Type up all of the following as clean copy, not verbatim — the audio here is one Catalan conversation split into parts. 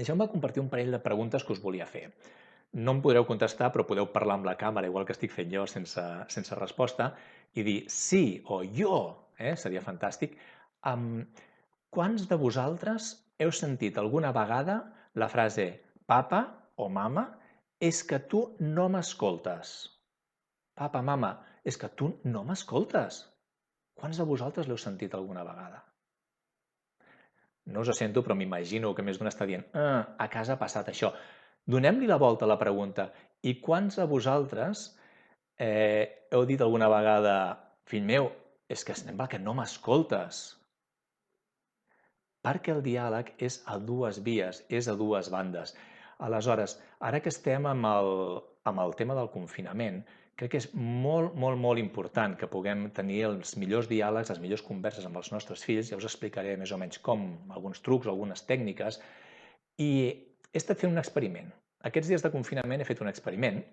Deixeu-me compartir un parell de preguntes que us volia fer. No em podreu contestar, però podeu parlar amb la càmera, igual que estic fent jo, sense resposta, i dir sí o jo, seria fantàstic. Um, Quants de vosaltres heu sentit alguna vegada la frase papa o mama, és que tu no m'escoltes? Papa, mama, és que tu no m'escoltes. Quants de vosaltres l'heu sentit alguna vegada? No us sento, però m'imagino que més d'un està dient a casa ha passat això. Donem-li la volta a la pregunta. I quants de vosaltres heu dit alguna vegada, fill meu, és que sembla que no m'escoltes? Perquè el diàleg és a dues vies, és a dues bandes. Aleshores, ara que estem amb el tema del confinament, crec que és molt, molt, molt important que puguem tenir els millors diàlegs, les millors converses amb els nostres fills. Ja us explicaré més o menys com, alguns trucs, algunes tècniques. I he estat fent un experiment. Aquests dies de confinament he fet un experiment.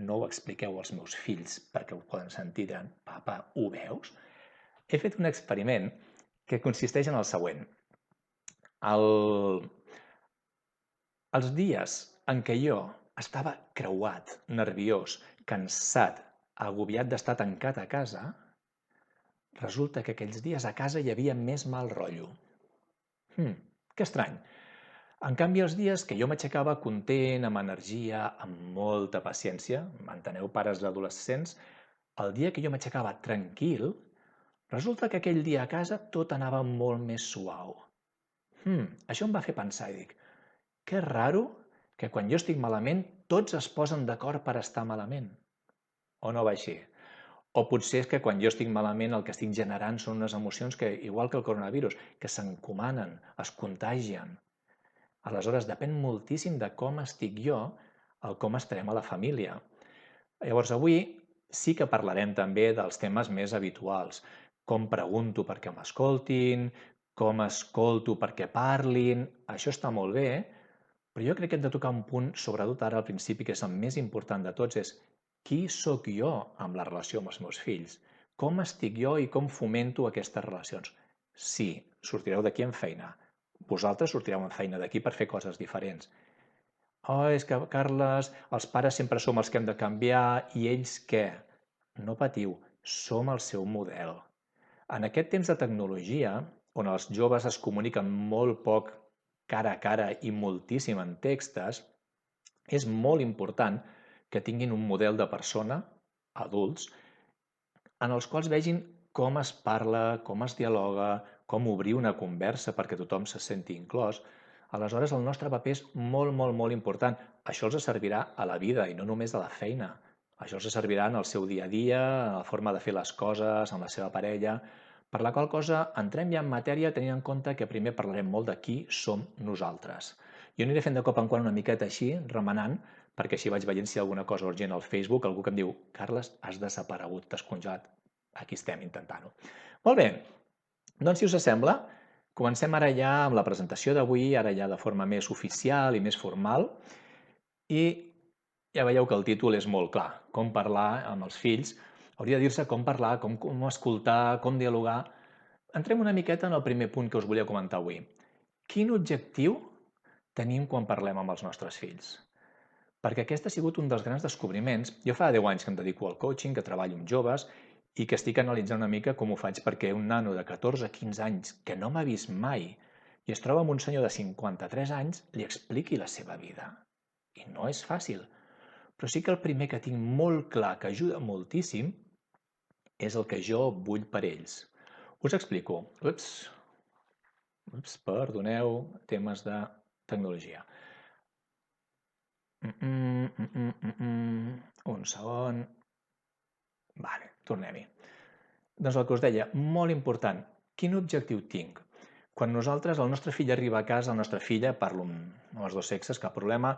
No ho expliqueu als meus fills perquè ho poden sentir, diran, papa, ho veus? He fet un experiment que consisteix en el següent. El... Els dies en què jo estava creuat, nerviós, cansat, agobiat d'estar tancat a casa, resulta que aquells dies a casa hi havia més mal rotllo. Que estrany. En canvi, els dies que jo m'aixecava content, amb energia, amb molta paciència, m'enteneu, pares d'adolescents, el dia que jo m'aixecava tranquil, resulta que aquell dia a casa tot anava molt més suau. Això em va fer pensar i dic, que raro que quan jo estic malament tots es posen d'acord per estar malament. O no va així? O potser és que quan jo estic malament el que estic generant són unes emocions que, igual que el coronavirus, que s'encomanen, es contagien. Aleshores, depèn moltíssim de com estic jo, el com estarem a la família. Llavors, avui sí que parlarem també dels temes més habituals. Com pregunto perquè m'escoltin, com escolto perquè parlin. Això està molt bé, però jo crec que hem de tocar un punt, sobretot ara al principi, que és el més important de tots, és qui sóc jo amb la relació amb els meus fills? Com estic jo i com fomento aquestes relacions? Sí, sortireu d'aquí amb feina. Vosaltres sortireu amb feina d'aquí per fer coses diferents. Oh, és que, Carles, els pares sempre som els que hem de canviar i ells què? No patiu, som el seu model. En aquest temps de tecnologia, on els joves es comuniquen molt poc cara a cara i moltíssim en textes, és molt important que tinguin un model de persona, adults, en els quals vegin com es parla, com es dialoga, com obrir una conversa perquè tothom se senti inclòs. Aleshores, el nostre paper és molt, molt, molt important. Això els servirà a la vida i no només a la feina. Això els servirà en el seu dia a dia, en la forma de fer les coses, amb la seva parella. Per la qual cosa, entrem ja en matèria tenint en compte que primer parlarem molt de qui som nosaltres. Jo aniré fent de cop en quant una miqueta així, remenant, perquè així vaig veient si hi ha alguna cosa urgent al Facebook, algú que em diu, Carles, has desaparegut, t'has congelat. Aquí estem intentant-ho. Molt bé, doncs si us sembla, comencem ara ja amb la presentació d'avui, ara ja de forma més oficial i més formal, i ja veieu que el títol és molt clar, com parlar amb els fills. Hauria de dir-se com parlar, com escoltar, com dialogar. Entrem una miqueta en el primer punt que us volia comentar avui. Quin objectiu tenim quan parlem amb els nostres fills? Perquè aquest ha sigut un dels grans descobriments. Jo fa 10 anys que em dedico al coaching, que treballo amb joves i que estic analitzant una mica com ho faig perquè un nano de 14-15 anys que no m'ha vist mai i es troba amb un senyor de 53 anys li expliqui la seva vida. I no és fàcil. Però sí que el primer que tinc molt clar que ajuda moltíssim és el que jo vull per ells. Us explico. Perdoneu, temes de tecnologia. Un segon. Vale, tornem-hi. Doncs el que us deia, molt important, quin objectiu tinc? Quan nosaltres, el nostre fill arriba a casa, la nostra filla, parlo amb els dos sexes, cap problema,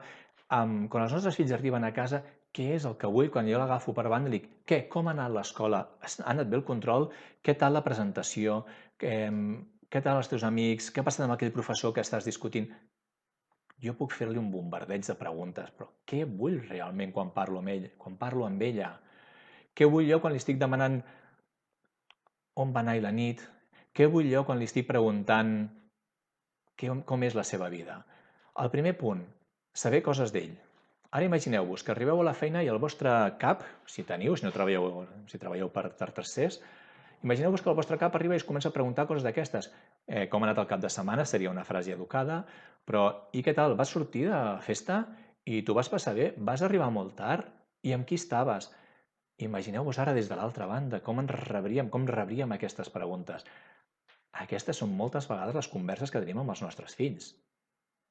quan els nostres fills arriben a casa, què és el que vull? Quan jo l'agafo per banda i dic, què, com ha anat l'escola? Ha anat bé el control? Què tal la presentació? Què tal els teus amics? Què ha passat amb aquell professor que estàs discutint? Jo puc fer-li un bombardeig de preguntes, però què vull realment quan parlo amb ell, quan parlo amb ella? Què vull jo quan li estic demanant on va anar la nit? Què vull jo quan li estic preguntant com és la seva vida? El primer punt, saber coses d'ell. Ara imagineu-vos que arribeu a la feina i el vostre cap, si teniu, si treballeu per tercers, imagineu-vos que el vostre cap arriba i us comença a preguntar coses d'aquestes. Com ha anat el cap de setmana? Seria una frase educada. Però, i què tal? Vas sortir de festa i t'ho vas passar bé? Vas arribar molt tard? I amb qui estaves? Imagineu-vos ara des de l'altra banda com rebríem aquestes preguntes. Aquestes són moltes vegades les converses que tenim amb els nostres fills.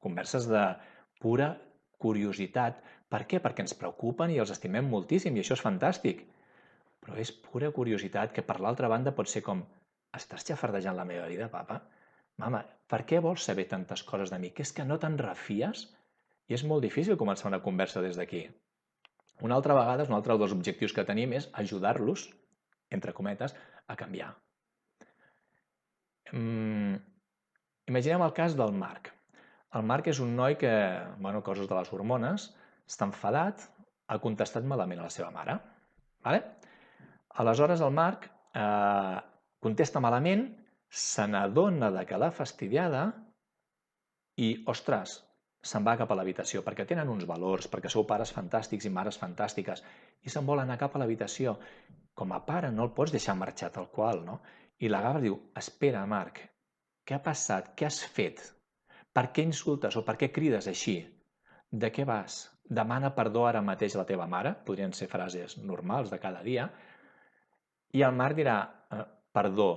Converses de pura curiositat. Per què? Perquè ens preocupen i els estimem moltíssim i això és fantàstic. Però és pura curiositat que per l'altra banda pot ser com: estàs xafardejant la meva vida, papa? Mama, per què vols saber tantes coses de mi? Que és que no te'n refies? I és molt difícil començar una conversa des d'aquí. Una altra vegada, un altre dels objectius que tenim és ajudar-los, entre cometes, a canviar. Imaginem el cas del Marc. El Marc és un noi que, coses de les hormones, està enfadat, ha contestat malament a la seva mare. Vale? Aleshores el Marc contesta malament, se n'adona que l'ha fastidiada i, ostres, se'n va cap a l'habitació, perquè tenen uns valors, perquè sou pares fantàstics i mares fantàstiques, i se'n vol anar cap a l'habitació. Com a pare no el pots deixar marxar tal qual, no? I l'agafa i diu: espera, Marc, què ha passat? Què has fet? Per què insultes o per què crides així? De què vas? Demana perdó ara mateix a la teva mare, podrien ser frases normals de cada dia, i el Marc dirà perdó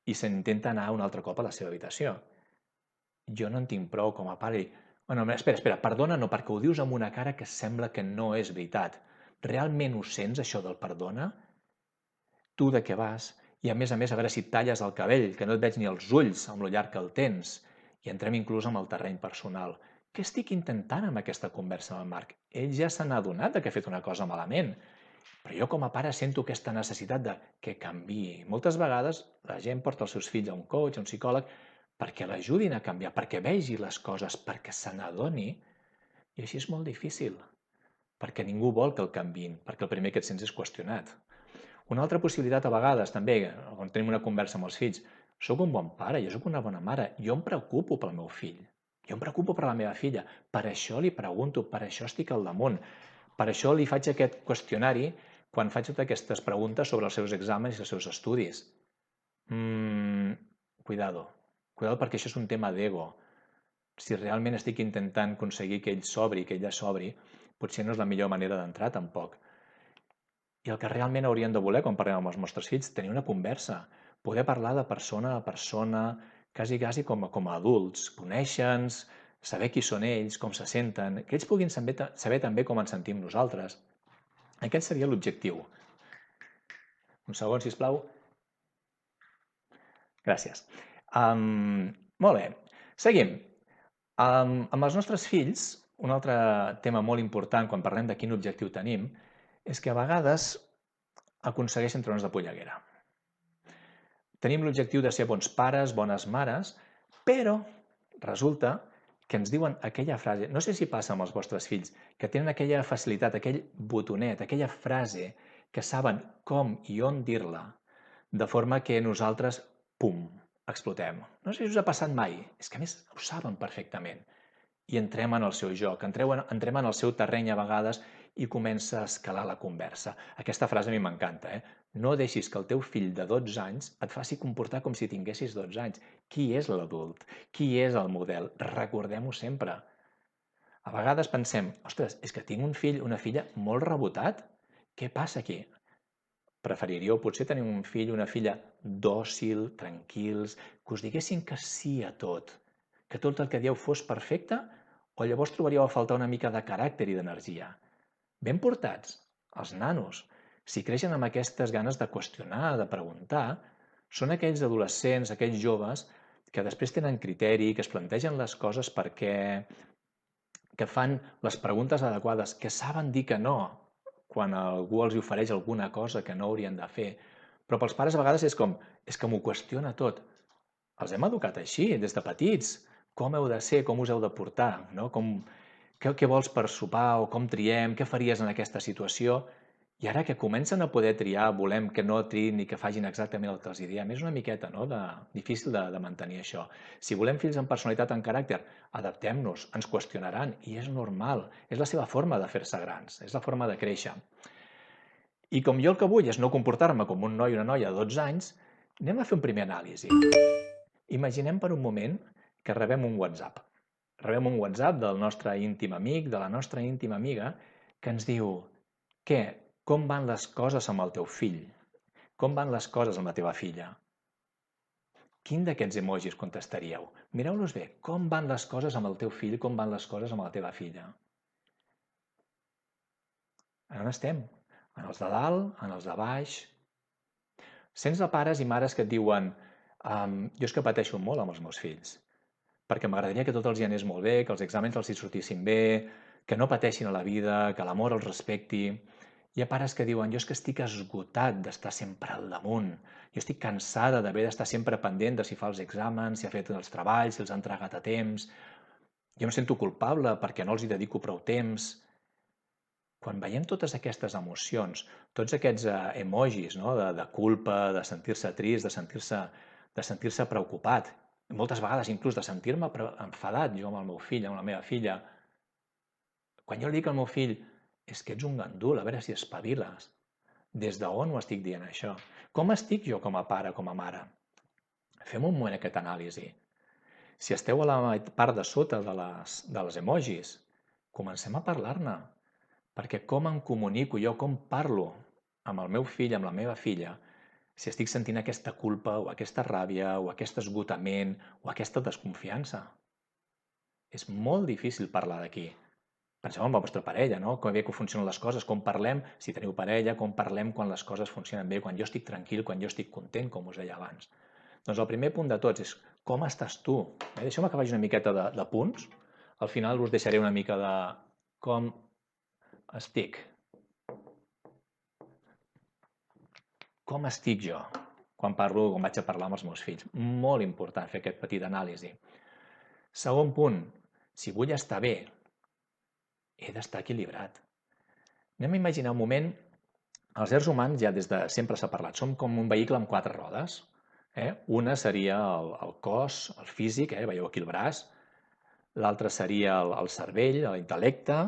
i s'intenta anar un altre cop a la seva habitació. Jo no en tinc prou com a pare. Espera, perdona no, perquè ho dius amb una cara que sembla que no és veritat. Realment ho sents, això del perdona? Tu de què vas? I a més, a veure si et talles el cabell, que no et veig ni els ulls amb lo llarg que el tens. I entrem inclús amb el terreny personal. Què estic intentant amb aquesta conversa amb el Marc? Ell ja se n'ha adonat que ha fet una cosa malament. Però jo com a pare sento aquesta necessitat de que canviï. Moltes vegades la gent porta els seus fills a un coach, a un psicòleg, perquè l'ajudin a canviar, perquè vegi les coses, perquè se n'adoni. I així és molt difícil, perquè ningú vol que el canviïn, perquè el primer que et sents és qüestionat. Una altra possibilitat a vegades també, quan tenim una conversa amb els fills, soc un bon pare, jo soc una bona mare, jo em preocupo pel meu fill, jo em preocupo per la meva filla, per això li pregunto, per això estic al damunt, per això li faig aquest qüestionari quan faig totes aquestes preguntes sobre els seus exàmens i els seus estudis. Cuidado perquè això és un tema d'ego. Si realment estic intentant aconseguir que ell s'obri, que ella s'obri, potser no és la millor manera d'entrar tampoc. I el que realment hauríem de voler quan parlem amb els nostres fills, tenir una conversa, poder parlar de persona a persona, quasi com a adults, conèixer-nos, saber qui són ells, com se senten, que ells puguin saber també com ens sentim nosaltres. Aquest seria l'objectiu. Un segon, sisplau. Gràcies. Molt bé. Seguim. Amb els nostres fills, un altre tema molt important quan parlem de quin objectiu tenim, és que a vegades aconsegueixen treure'ns de polleguera. Tenim l'objectiu de ser bons pares, bones mares, però resulta que ens diuen aquella frase, no sé si passa amb els vostres fills, que tenen aquella facilitat, aquell botonet, aquella frase que saben com i on dir-la, de forma que nosaltres, pum, explotem. No sé si us ha passat mai, és que a més ho saben perfectament. I entrem en el seu joc, entrem en el seu terreny a vegades i comença a escalar la conversa. Aquesta frase a mi m'encanta, No deixis que el teu fill de 12 anys et faci comportar com si tinguessis 12 anys. Qui és l'adult? Qui és el model? Recordem-ho sempre. A vegades pensem, ostres, és que tinc un fill, una filla molt rebotat. Què passa aquí? Preferiríeu potser tenir un fill, una filla dòcil, tranquils, que us diguessin que sí a tot, que tot el que dieu fos perfecte, o llavors trobaríeu a faltar una mica de caràcter i d'energia? Ben portats, els nanos, si creixen amb aquestes ganes de qüestionar, de preguntar, són aquells adolescents, aquells joves, que després tenen criteri, que es plantegen les coses perquè, que fan les preguntes adequades, que saben dir que no quan algú els ofereix alguna cosa que no haurien de fer. Però pels pares a vegades és que m'ho qüestiona tot. Els hem educat així, des de petits. Com heu de ser, com us heu de portar, no? Què vols per sopar o com triem, què faries en aquesta situació? I ara que comencen a poder triar, volem que no triïn ni que facin exactament el que els diem. És una miqueta difícil de mantenir això. Si volem fills amb personalitat, amb caràcter, adaptem-nos, ens qüestionaran i és normal. És la seva forma de fer-se grans, és la forma de créixer. I com jo el que vull és no comportar-me com un noi o una noia de 12 anys, anem a fer un primer anàlisi. Imaginem per un moment que rebem un WhatsApp. Rebem un WhatsApp del nostre íntim amic, de la nostra íntima amiga, que ens diu: què? Com van les coses amb el teu fill? Com van les coses amb la teva filla? Quin d'aquests emojis contestaríeu? Mireu-los bé. Com van les coses amb el teu fill? Com van les coses amb la teva filla? On estem? En els de dalt? En els de baix? Sents de pares i mares que et diuen: jo és que pateixo molt amb els meus fills, perquè m'agradaria que tot els hi anés molt bé, que els exàmens els hi sortissin bé, que no pateixin a la vida, que l'amor els respecti. Hi ha pares que diuen: jo és que estic esgotat d'estar sempre al damunt, jo estic cansada d'haver d'estar sempre pendent de si fa els exàmens, si ha fet els treballs, si els ha entregat a temps, jo em sento culpable perquè no els hi dedico prou temps. Quan veiem totes aquestes emocions, tots aquests emojis, no? de culpa, de sentir-se trist, de sentir-se preocupat, moltes vegades inclús de sentir-me enfadat jo amb el meu fill, amb la meva filla, quan jo li dic al meu fill: és que ets un gandul, a veure si espaviles. Des d'on ho estic dient això? Com estic jo com a pare, com a mare? Fem un moment aquesta anàlisi. Si esteu a la part de sota dels emojis, comencem a parlar-ne. Perquè com em comunico jo, com parlo amb el meu fill, amb la meva filla, si estic sentint aquesta culpa o aquesta ràbia o aquest esgotament o aquesta desconfiança. És molt difícil parlar d'aquí. Penseu en la vostra parella, no? Com bé que funcionen les coses, com parlem, si teniu parella, com parlem quan les coses funcionen bé, quan jo estic tranquil, quan jo estic content, com us deia abans. Doncs el primer punt de tots és com estàs tu. Deixeu-me que faci una miqueta de punts. Al final us deixaré una mica de com estic. Com estic jo quan vaig a parlar amb els meus fills? Molt important fer aquest petit anàlisi. Segon punt, si vull estar bé, he d'estar equilibrat. Anem a imaginar un moment, els éssers humans ja des de sempre s'ha parlat, som com un vehicle amb 4 rodes. Una seria el cos, el físic, veieu aquí el braç, l'altre seria el cervell, l'intel·lecte,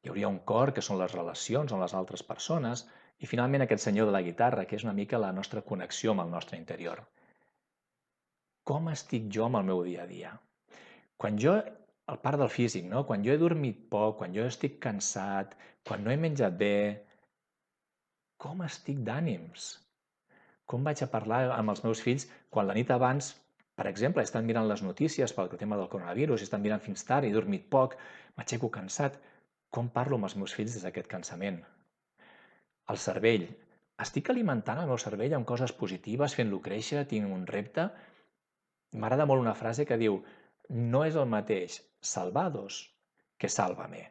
hi hauria un cor, que són les relacions amb les altres persones, i finalment aquest senyor de la guitarra, que és una mica la nostra connexió amb el nostre interior. Com estic jo amb el meu dia a dia? Quan jo, el part del físic, no? Quan jo he dormit poc, quan jo estic cansat, quan no he menjat bé, com estic d'ànims? Com vaig a parlar amb els meus fills quan la nit abans, per exemple, estan mirant les notícies pel tema del coronavirus, estan mirant fins tard, he dormit poc, m'aixeco cansat. Com parlo amb els meus fills des d'aquest cansament? El cervell. Estic alimentant el meu cervell amb coses positives, fent-lo créixer, tinc un repte? M'agrada molt una frase que diu: no és el mateix salvados que sálvame.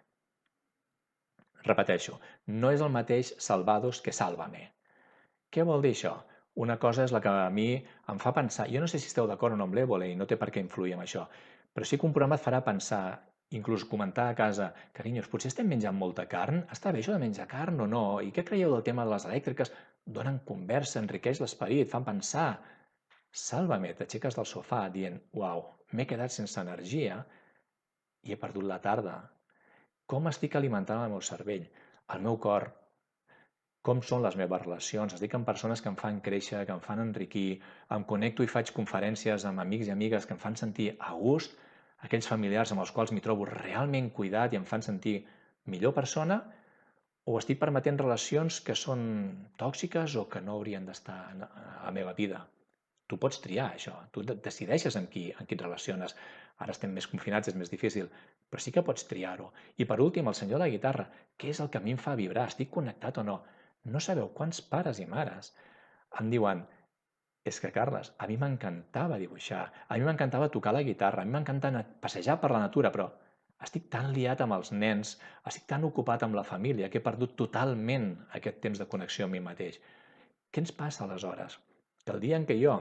Repeteixo, no és el mateix salvados que sálvame. Què vol dir això? Una cosa és la que a mi em fa pensar, jo no sé si esteu d'acord o no amb l'Évole i no té per què influir en això, però sí que un programa et farà pensar, inclús comentar a casa: carinyos, potser estem menjant molta carn? Està bé això de menjar carn o no? I què creieu del tema de les elèctriques? Donen conversa, enriqueix l'esperit, fan pensar. Sálvame, t'aixeques del sofà dient: uau, m'he quedat sense energia i he perdut la tarda. Com estic alimentant el meu cervell, el meu cor? Com són les meves relacions? Estic amb persones que em fan créixer, que em fan enriquir, em connecto i faig conferències amb amics i amigues que em fan sentir a gust, aquells familiars amb els quals m'hi trobo realment cuidat i em fan sentir millor persona, o estic permetent relacions que són tòxiques o que no haurien d'estar a la meva vida? Tu pots triar això, tu decideixes amb qui et relaciones. Ara estem més confinats, és més difícil, però sí que pots triar-ho. I per últim, el senyor de la guitarra, què és el que a mi em fa vibrar? Estic connectat o no? No sabeu quants pares i mares em diuen: és que, Carles, a mi m'encantava dibuixar, a mi m'encantava tocar la guitarra, a mi m'encanta passejar per la natura, però estic tan liat amb els nens, estic tan ocupat amb la família, que he perdut totalment aquest temps de connexió amb mi mateix. Què ens passa aleshores? Que el dia en què jo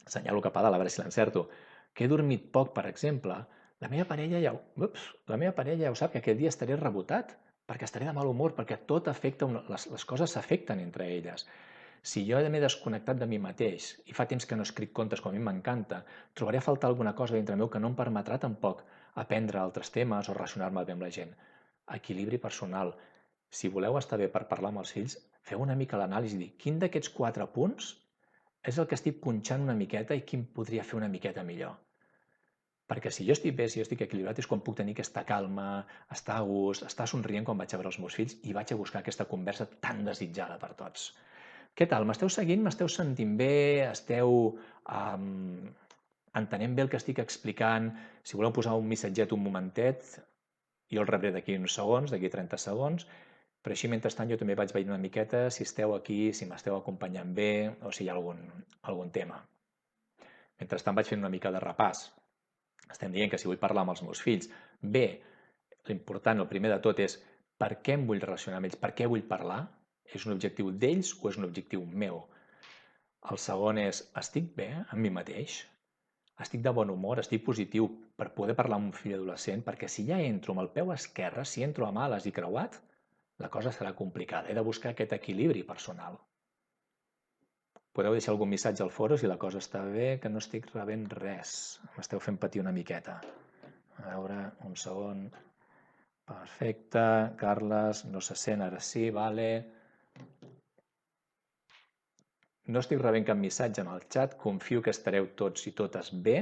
assenyalo cap a dalt, a veure si l'encerto, que he dormit poc, per exemple, la meva parella ja ho sap, que aquell dia estaré rebotat, perquè estaré de mal humor, perquè tot afecta, les coses s'afecten entre elles. Si jo m'he desconnectat de mi mateix i fa temps que no escric contes com a mi m'encanta, trobaré a faltar alguna cosa dintre meu que no em permetrà tampoc aprendre altres temes o relacionar-me bé amb la gent. Equilibri personal. Si voleu estar bé per parlar amb els fills, feu una mica l'anàlisi, dir quin d'aquests 4 punts és el que estic punxant una miqueta i quin podria fer una miqueta millor. Perquè si jo estic bé, si jo estic equilibrat, és quan puc tenir aquesta calma, estar a gust, estar somrient quan vaig a veure els meus fills i vaig a buscar aquesta conversa tan desitjada per tots. Què tal? M'esteu seguint? M'esteu sentint bé? Esteu entenent bé el que estic explicant? Si voleu posar un missatget un momentet, jo el rebré d'aquí uns segons, d'aquí 30 segons, però així mentrestant jo també vaig veient una miqueta si esteu aquí, si m'esteu acompanyant bé o si hi ha algun tema. Mentrestant vaig fent una mica de repàs. Estem dient que si vull parlar amb els meus fills, bé, l'important, el primer de tot és per què em vull relacionar amb ells, per què vull parlar, és un objectiu d'ells o és un objectiu meu? El segon és, estic bé amb mi mateix? Estic de bon humor, estic positiu per poder parlar amb un fill adolescent? Perquè si ja entro amb el peu esquerre, si entro a males i creuat, la cosa serà complicada. He de buscar aquest equilibri personal. Podeu deixar algun missatge al foro si la cosa està bé, que no estic rebent res. M'esteu fent patir una miqueta. A veure, un segon. Perfecte. Carles, no se sent, ara sí, vale. No estic rebent cap missatge en el xat. Confio que estareu tots i totes bé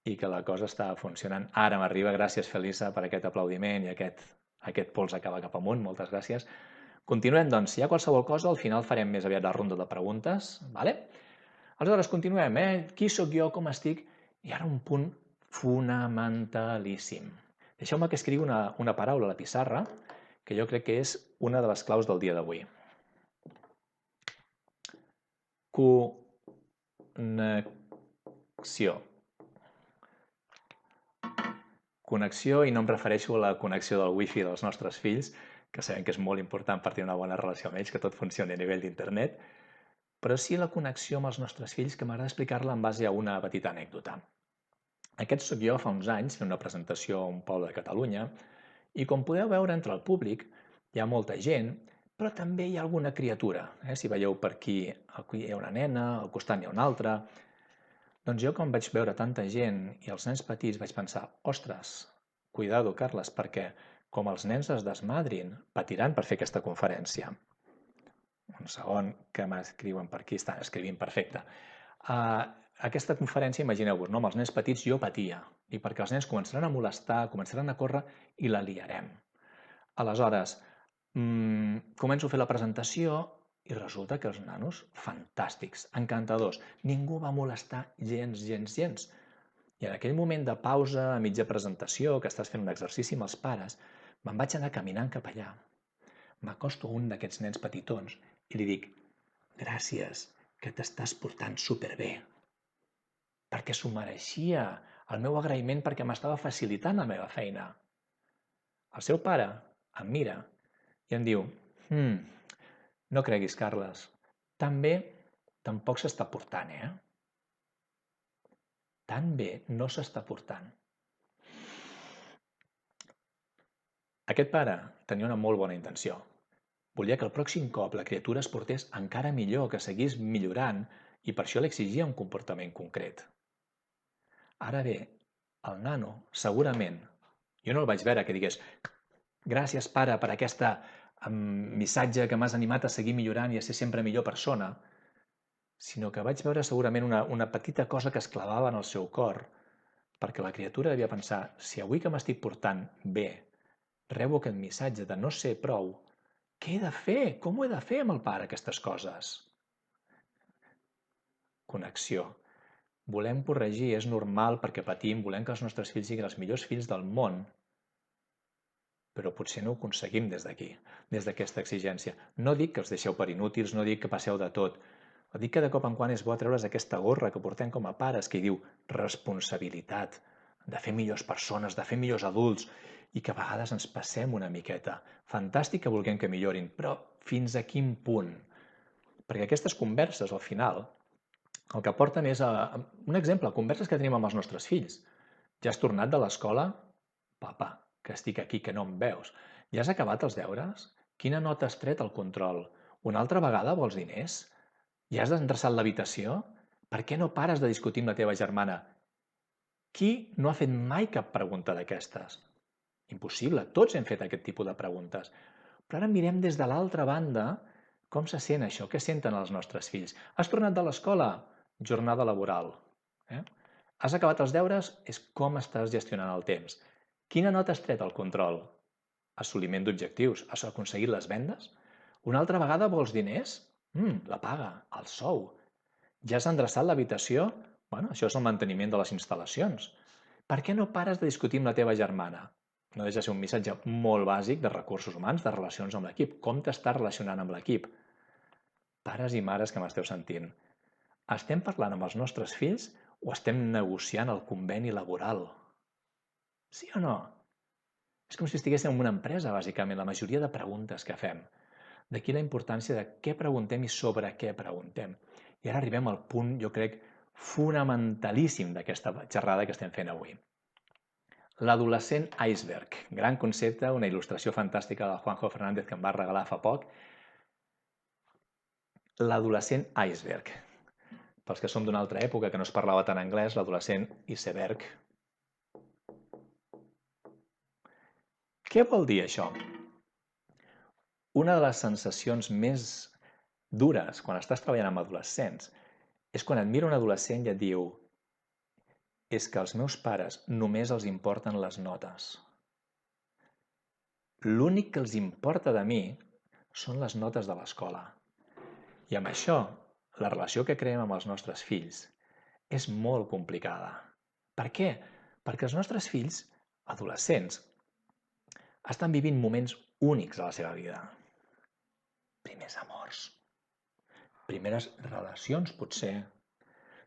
i que la cosa està funcionant. Ara m'arriba. Gràcies, Felisa, per aquest aplaudiment i aquest pols acaba cap amunt. Moltes gràcies. Continuem, doncs. Si hi ha qualsevol cosa, al final farem més aviat la ronda de preguntes. Vale? Aleshores, continuem. Qui sóc jo, com estic? I ara un punt fonamentalíssim. Deixeu-me que escrigui una paraula a la pissarra, que jo crec que és una de les claus del dia d'avui. Connexió. Connexió, i no em refereixo a la connexió del wifi dels nostres fills, que sabem que és molt important per tenir una bona relació amb ells, que tot funcioni a nivell d'internet, però sí la connexió amb els nostres fills, que m'agrada explicar-la en base a una petita anècdota. Aquest sóc jo fa uns anys fent una presentació a un poble de Catalunya i com podeu veure entre el públic hi ha molta gent, però també hi ha alguna criatura. Si veieu per aquí hi ha una nena, al costat n'hi ha una altra. Doncs jo quan vaig veure tanta gent i els nens petits vaig pensar, ostres, cuidado, Carles, perquè com els nens es desmadrin, patiran per fer aquesta conferència. Un segon, que m'escriuen per aquí, estan escrivint perfecte. Aquesta conferència, imagineu-vos, no? Amb els nens petits jo patia, i perquè els nens començaran a molestar, començaran a córrer i la liarem. Aleshores, començo a fer la presentació i resulta que els nanos, fantàstics, encantadors, ningú va molestar gens. I en aquell moment de pausa, a mitja presentació, que estàs fent un exercici amb els pares, me'n vaig anar caminant cap allà. M'acosto a un d'aquests nens petitons i li dic, gràcies, que t'estàs portant superbé, perquè s'ho mereixia, el meu agraïment perquè m'estava facilitant la meva feina. El seu pare em mira i em diu, no creguis, Carles, tan bé tampoc s'està portant, Tan bé no s'està portant. Aquest pare tenia una molt bona intenció. Volia que el pròxim cop la criatura es portés encara millor, que seguís millorant, i per això li exigia un comportament concret. Ara bé, el nano, segurament, jo no el vaig veure que digués gràcies, pare, per aquest missatge que m'has animat a seguir millorant i a ser sempre millor persona, sinó que vaig veure segurament una petita cosa que es clavava en el seu cor, perquè la criatura devia pensar, si avui que m'estic portant bé, rebo aquest missatge de no ser prou, què he de fer? Com ho he de fer amb el pare, aquestes coses? Connexió. Volem corregir, és normal perquè patim, volem que els nostres fills siguin els millors fills del món, però potser no ho aconseguim des d'aquí, des d'aquesta exigència. No dic que els deixeu per inútils, no dic que passeu de tot, però dic que de cop en quan és bo treure's aquesta gorra que portem com a pares, que hi diu responsabilitat, de fer millors persones, de fer millors adults, i que a vegades ens passem una miqueta. Fantàstic que vulguem que millorin, però fins a quin punt? Perquè aquestes converses, al final, el que porten és un exemple, converses que tenim amb els nostres fills. Ja has tornat de l'escola? Papa, que estic aquí, que no em veus. Ja has acabat els deures? Quina nota has tret al control? Una altra vegada vols diners? Ja has endreçat l'habitació? Per què no pares de discutir amb la teva germana? Qui no ha fet mai cap pregunta d'aquestes? Impossible, tots hem fet aquest tipus de preguntes. Però ara mirem des de l'altra banda com se sent això, què senten els nostres fills. Has tornat de l'escola? Jornada laboral. Has acabat els deures? És com estàs gestionant el temps. Quina nota has tret al control? Assoliment d'objectius. Has aconseguit les vendes? Una altra vegada vols diners? La paga, el sou. Ja has endreçat l'habitació? Bueno, això és el manteniment de les instal·lacions. Per què no pares de discutir amb la teva germana? No deixa de ser un missatge molt bàsic de recursos humans, de relacions amb l'equip. Com t'estàs relacionant amb l'equip? Pares i mares que m'esteu sentint, estem parlant amb els nostres fills o estem negociant el conveni laboral? Sí o no? És com si estiguéssim en una empresa, bàsicament, la majoria de preguntes que fem. D'aquí la importància de què preguntem i sobre què preguntem. I ara arribem al punt, jo crec, fonamentalíssim d'aquesta xerrada que estem fent avui. L'adolescent iceberg. Gran concepte, una il·lustració fantàstica del Juanjo Fernández que em va regalar fa poc. L'adolescent iceberg. Pels que som d'una altra època que no es parlava tant anglès, l'adolescent iceberg. Què vol dir això? Una de les sensacions més dures quan estàs treballant amb adolescents és quan et mira un adolescent i et diu: és que als meus pares només els importen les notes. L'únic que els importa de mi són les notes de l'escola. I amb això, la relació que creem amb els nostres fills és molt complicada. Per què? Perquè els nostres fills, adolescents, estan vivint moments únics a la seva vida. Primers amors, primeres relacions, potser.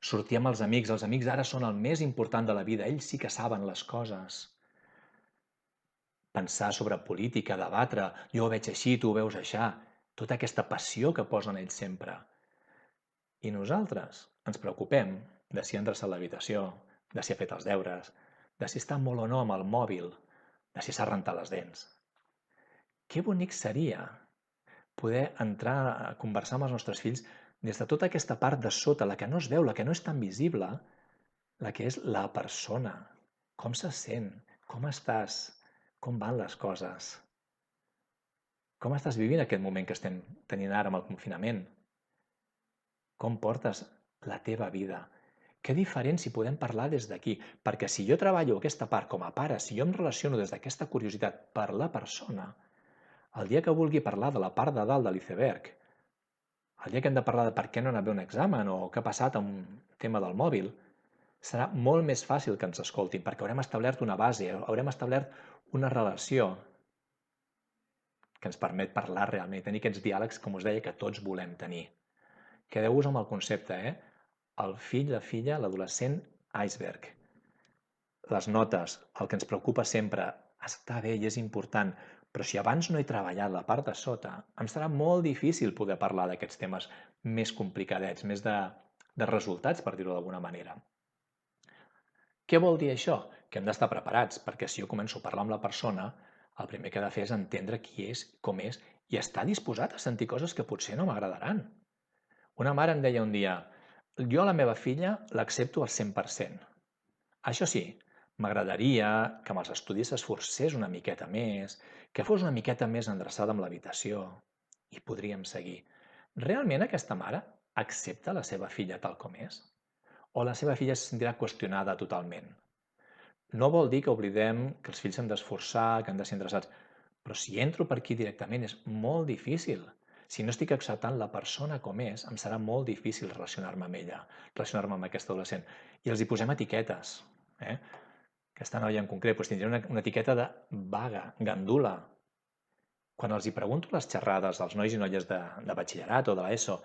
Sortir amb els amics ara són el més important de la vida, ells sí que saben les coses. Pensar sobre política, debatre, jo ho veig així, tu ho veus així, tota aquesta passió que posen ells sempre. I nosaltres ens preocupem de si ha endreçat l'habitació, de si ha fet els deures, de si està molt o no amb el mòbil, de si s'ha rentat les dents. Que bonic seria poder entrar a conversar amb els nostres fills des de tota aquesta part de sota, la que no es veu, la que no és tan visible, la que és la persona. Com se sent? Com estàs? Com van les coses? Com estàs vivint aquest moment que estem tenint ara amb el confinament? Com portes la teva vida? Que diferent si podem parlar des d'aquí, perquè si jo treballo aquesta part com a pare, si jo em relaciono des d'aquesta curiositat per la persona, el dia que vulgui parlar de la part de dalt de l'iceberg, el dia que hem de parlar de per què no ha anat bé un examen o què ha passat amb un tema del mòbil, serà molt més fàcil que ens escoltin, perquè haurem establert una base, haurem establert una relació que ens permet parlar realment, tenir aquests diàlegs, com us deia, que tots volem tenir. Quedeu-vos amb el concepte, el fill, la filla, l'adolescent iceberg. Les notes, el que ens preocupa sempre, està bé i és important, però si abans no he treballat la part de sota, em serà molt difícil poder parlar d'aquests temes més complicadets, més de resultats, per dir-ho d'alguna manera. Què vol dir això? Que hem d'estar preparats, perquè si jo començo a parlar amb la persona, el primer que he de fer és entendre qui és, com és, i estar disposat a sentir coses que potser no m'agradaran. Una mare em deia un dia: jo a la meva filla l'accepto al 100%. Això sí, m'agradaria que amb els estudis s'esforcés una miqueta més, que fos una miqueta més endreçada amb l'habitació. I podríem seguir. Realment aquesta mare accepta la seva filla tal com és? O la seva filla se sentirà qüestionada totalment? No vol dir que oblidem que els fills s'han d'esforçar, que han de ser endreçats, però si entro per aquí directament és molt difícil. Si no estic acceptant la persona com és, em serà molt difícil relacionar-me amb ella, relacionar-me amb aquesta adolescent. I els hi posem etiquetes. Aquesta noia en concret tindria una etiqueta de vaga, gandula. Quan els hi pregunto les xerrades als nois i noies de batxillerat o de l'ESO,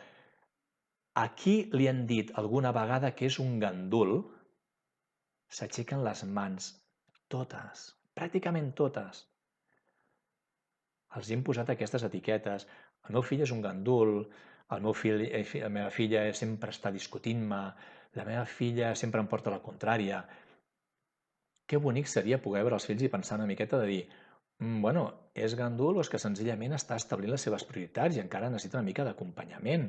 a qui li han dit alguna vegada que és un gandul, s'aixequen les mans, totes, pràcticament totes. Els hem posat aquestes etiquetes. El meu fill és un gandul, la meva filla sempre està discutint-me, la meva filla sempre em porta la contrària. Que bonic seria poder veure els fills i pensar una miqueta de dir: Bueno, és gandul o és que senzillament està establint les seves prioritats i encara necessita una mica d'acompanyament?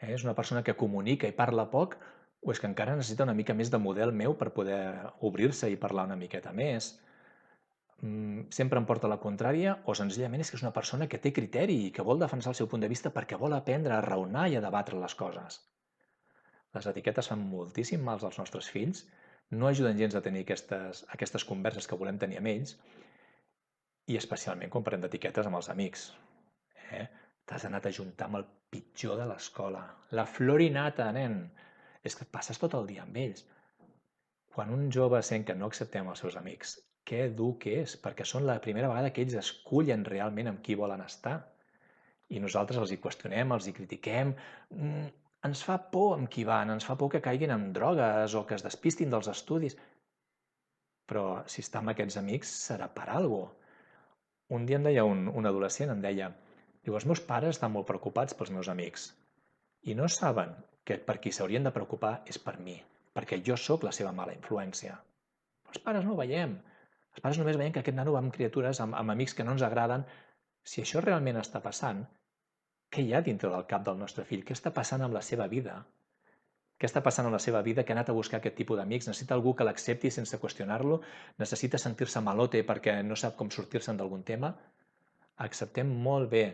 És una persona que comunica i parla poc o és que encara necessita una mica més de model meu per poder obrir-se i parlar una miqueta més? Sempre em porta la contrària o senzillament és que és una persona que té criteri i que vol defensar el seu punt de vista perquè vol aprendre a raonar i a debatre les coses? Les etiquetes fan moltíssim mal als nostres fills, no ajuden gens a tenir aquestes converses que volem tenir amb ells i especialment quan parlem d'etiquetes amb els amics. Eh? T'has anat a juntar amb el pitjor de l'escola. La florinata, nen! És que et passes tot el dia amb ells. Quan un jove sent que no acceptem els seus amics, que dur que és, perquè són la primera vegada que ells escullen realment amb qui volen estar. I nosaltres els hi qüestionem, els hi critiquem, ens fa por amb qui van, ens fa por que caiguin en drogues o que es despistin dels estudis. Però si està amb aquests amics serà per alguna cosa. Un dia em deia un adolescent, em deia, diu, els meus pares estan molt preocupats pels meus amics i no saben que per qui s'haurien de preocupar és per mi, perquè jo sóc la seva mala influència. Els pares no ho veiem. Els pares només veiem que aquest nano va amb criatures, amb amics que no ens agraden. Si això realment està passant, què hi ha dintre del cap del nostre fill? Què està passant amb la seva vida? Què està passant en la seva vida que ha anat a buscar aquest tipus d'amics? Necessita algú que l'accepti sense qüestionar-lo? Necessita sentir-se malote perquè no sap com sortir-se'n d'algun tema? Acceptem molt bé,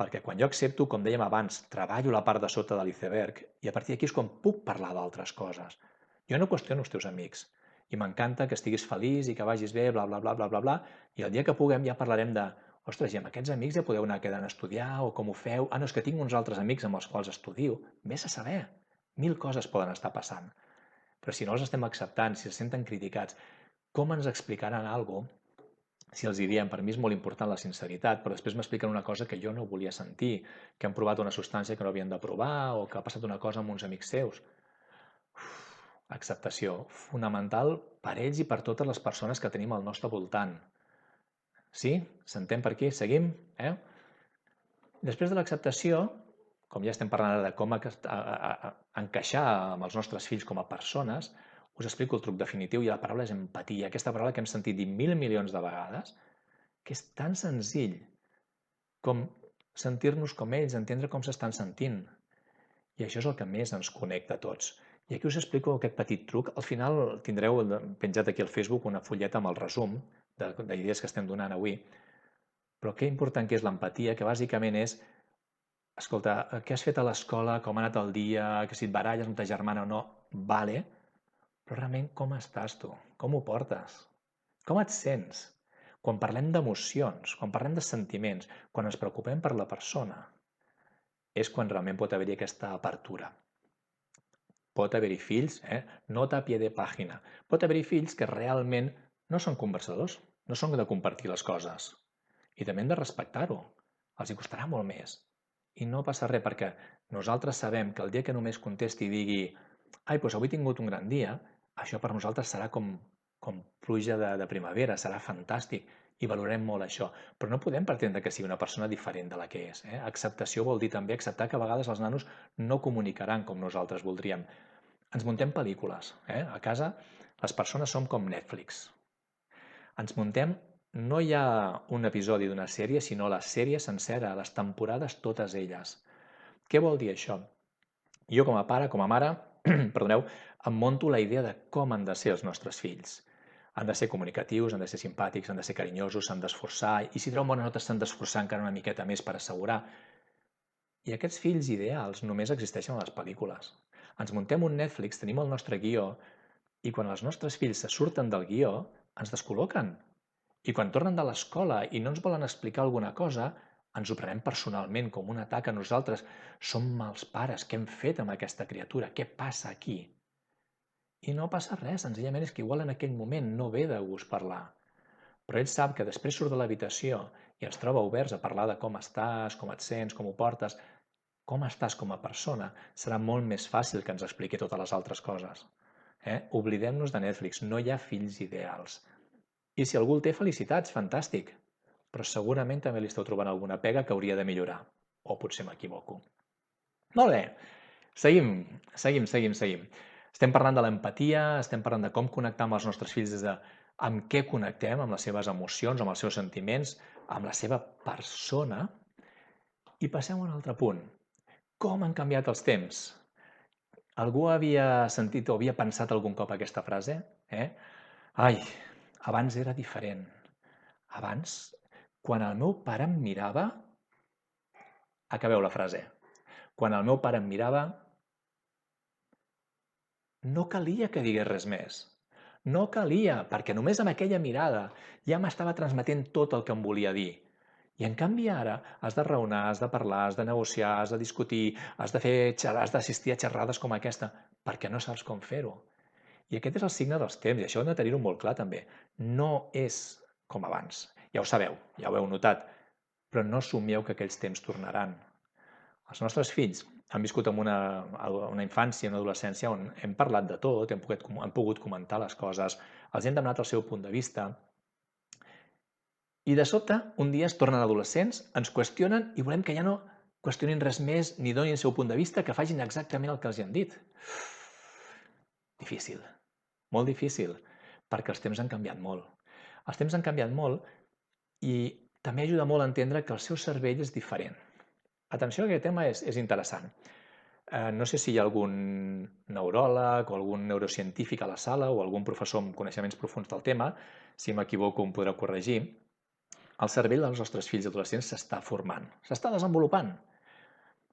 perquè quan jo accepto, com dèiem abans, treballo la part de sota de l'iceberg i a partir d'aquí és quan puc parlar d'altres coses. Jo no qüestiono els teus amics i m'encanta que estiguis feliç i que vagis bé, bla, bla, bla, bla, bla, bla, i el dia que puguem ja parlarem de ostres, i amb aquests amics ja podeu anar quedant a estudiar o com ho feu? Ah, no, és que tinc uns altres amics amb els quals estudio. Vés a saber. 1000 coses poden estar passant. Però si no els estem acceptant, si se senten criticats, com ens explicaran alguna cosa si els diem, per mi és molt important la sinceritat, però després m'expliquen una cosa que jo no volia sentir, que han provat una substància que no havien de provar o que ha passat una cosa amb uns amics seus. Acceptació, fonamental per ells i per totes les persones que tenim al nostre voltant. Sí? S'entén per aquí? Seguim? Després de l'acceptació, com ja estem parlant ara de com encaixar amb els nostres fills com a persones, us explico el truc definitiu i la paraula és empatia. Aquesta paraula que hem sentit dir 1.000 milions de vegades, que és tan senzill com sentir-nos com ells, entendre com s'estan sentint. I això és el que més ens connecta a tots. I aquí us explico aquest petit truc. Al final tindreu penjat aquí al Facebook una fulleta amb el resum d'idees que estem donant avui. Però que important que és l'empatia, que bàsicament és escolta, què has fet a l'escola, com ha anat el dia, que si et baralles amb ta germana o no, vale, però realment com estàs tu? Com ho portes? Com et sents? Quan parlem d'emocions, quan parlem de sentiments, quan ens preocupem per la persona, és quan realment pot haver-hi aquesta apertura. Pot haver-hi fills, nota a pie de pàgina, pot haver-hi fills que realment no són conversadors, no són de compartir les coses. I també hem de respectar-ho. Els hi costarà molt més. I no passa res perquè nosaltres sabem que el dia que només contesti i digui ai, doncs avui he tingut un gran dia, això per nosaltres serà com pluja de primavera, serà fantàstic i valorem molt això. Però no podem pretendre que sigui una persona diferent de la que és. Acceptació vol dir també acceptar que a vegades els nanos no comunicaran com nosaltres voldríem. Ens muntem pel·lícules. A casa les persones som com Netflix. Ens muntem, no hi ha un episodi d'una sèrie, sinó la sèrie sencera, les temporades totes elles. Què vol dir això? Jo com a pare, com a mare, perdoneu, em monto la idea de com han de ser els nostres fills. Han de ser comunicatius, han de ser simpàtics, han de ser carinyosos, s'han d'esforçar, i si treuen bones notes s'han d'esforçar encara una miqueta més per assegurar. I aquests fills ideals només existeixen a les pel·lícules. Ens muntem un Netflix, tenim el nostre guió, i quan els nostres fills se surten del guió, ens descol·loquen. I quan tornen de l'escola i no ens volen explicar alguna cosa, ens ho prenem personalment com un atac a nosaltres. Som mals pares, què hem fet amb aquesta criatura? Què passa aquí? I no passa res, senzillament és que igual en aquell moment no ve de gust parlar. Però ell sap que després surt de l'habitació i ens troba oberts a parlar de com estàs, com et sents, com ho portes, com estàs com a persona, serà molt més fàcil que ens expliqui totes les altres coses. Oblidem-nos de Netflix, no hi ha fills ideals. I si algú el té, felicitats, fantàstic. Però segurament també li esteu trobant alguna pega que hauria de millorar. O potser m'equivoco. Molt bé, seguim. Estem parlant de l'empatia, estem parlant de com connectar amb els nostres fills des amb què connectem, amb les seves emocions, amb els seus sentiments, amb la seva persona. I passem a un altre punt. Com han canviat els temps? Algú havia sentit o havia pensat algun cop aquesta frase? Ai, abans era diferent. Abans, quan el meu pare em mirava... Acabeu la frase. Quan el meu pare em mirava, no calia que digués res més. No calia, perquè només amb aquella mirada ja m'estava transmetent tot el que em volia dir. I en canvi ara has de raonar, has de parlar, has de negociar, has de discutir, has d'assistir a xerrades com aquesta, perquè no saps com fer-ho. I aquest és el signe dels temps, i això hem de tenir-ho molt clar també. No és com abans. Ja ho sabeu, ja ho heu notat, però no somieu que aquells temps tornaran. Els nostres fills han viscut en una infància, una adolescència on hem parlat de tot, hem pogut comentar les coses, els hem demanat el seu punt de vista, i de sobte, un dia es tornen adolescents, ens qüestionen i volem que ja no qüestionin res més ni donin el seu punt de vista, que facin exactament el que els han dit. Difícil, molt difícil, perquè els temps han canviat molt. Els temps han canviat molt i també ajuda molt a entendre que el seu cervell és diferent. Atenció, aquest tema és interessant. No sé si hi ha algun neuròleg o algun neurocientífic a la sala o algun professor amb coneixements profuns del tema. Si m'equivoco em podreu corregir. El cervell dels nostres fills i adolescents s'està formant, s'està desenvolupant.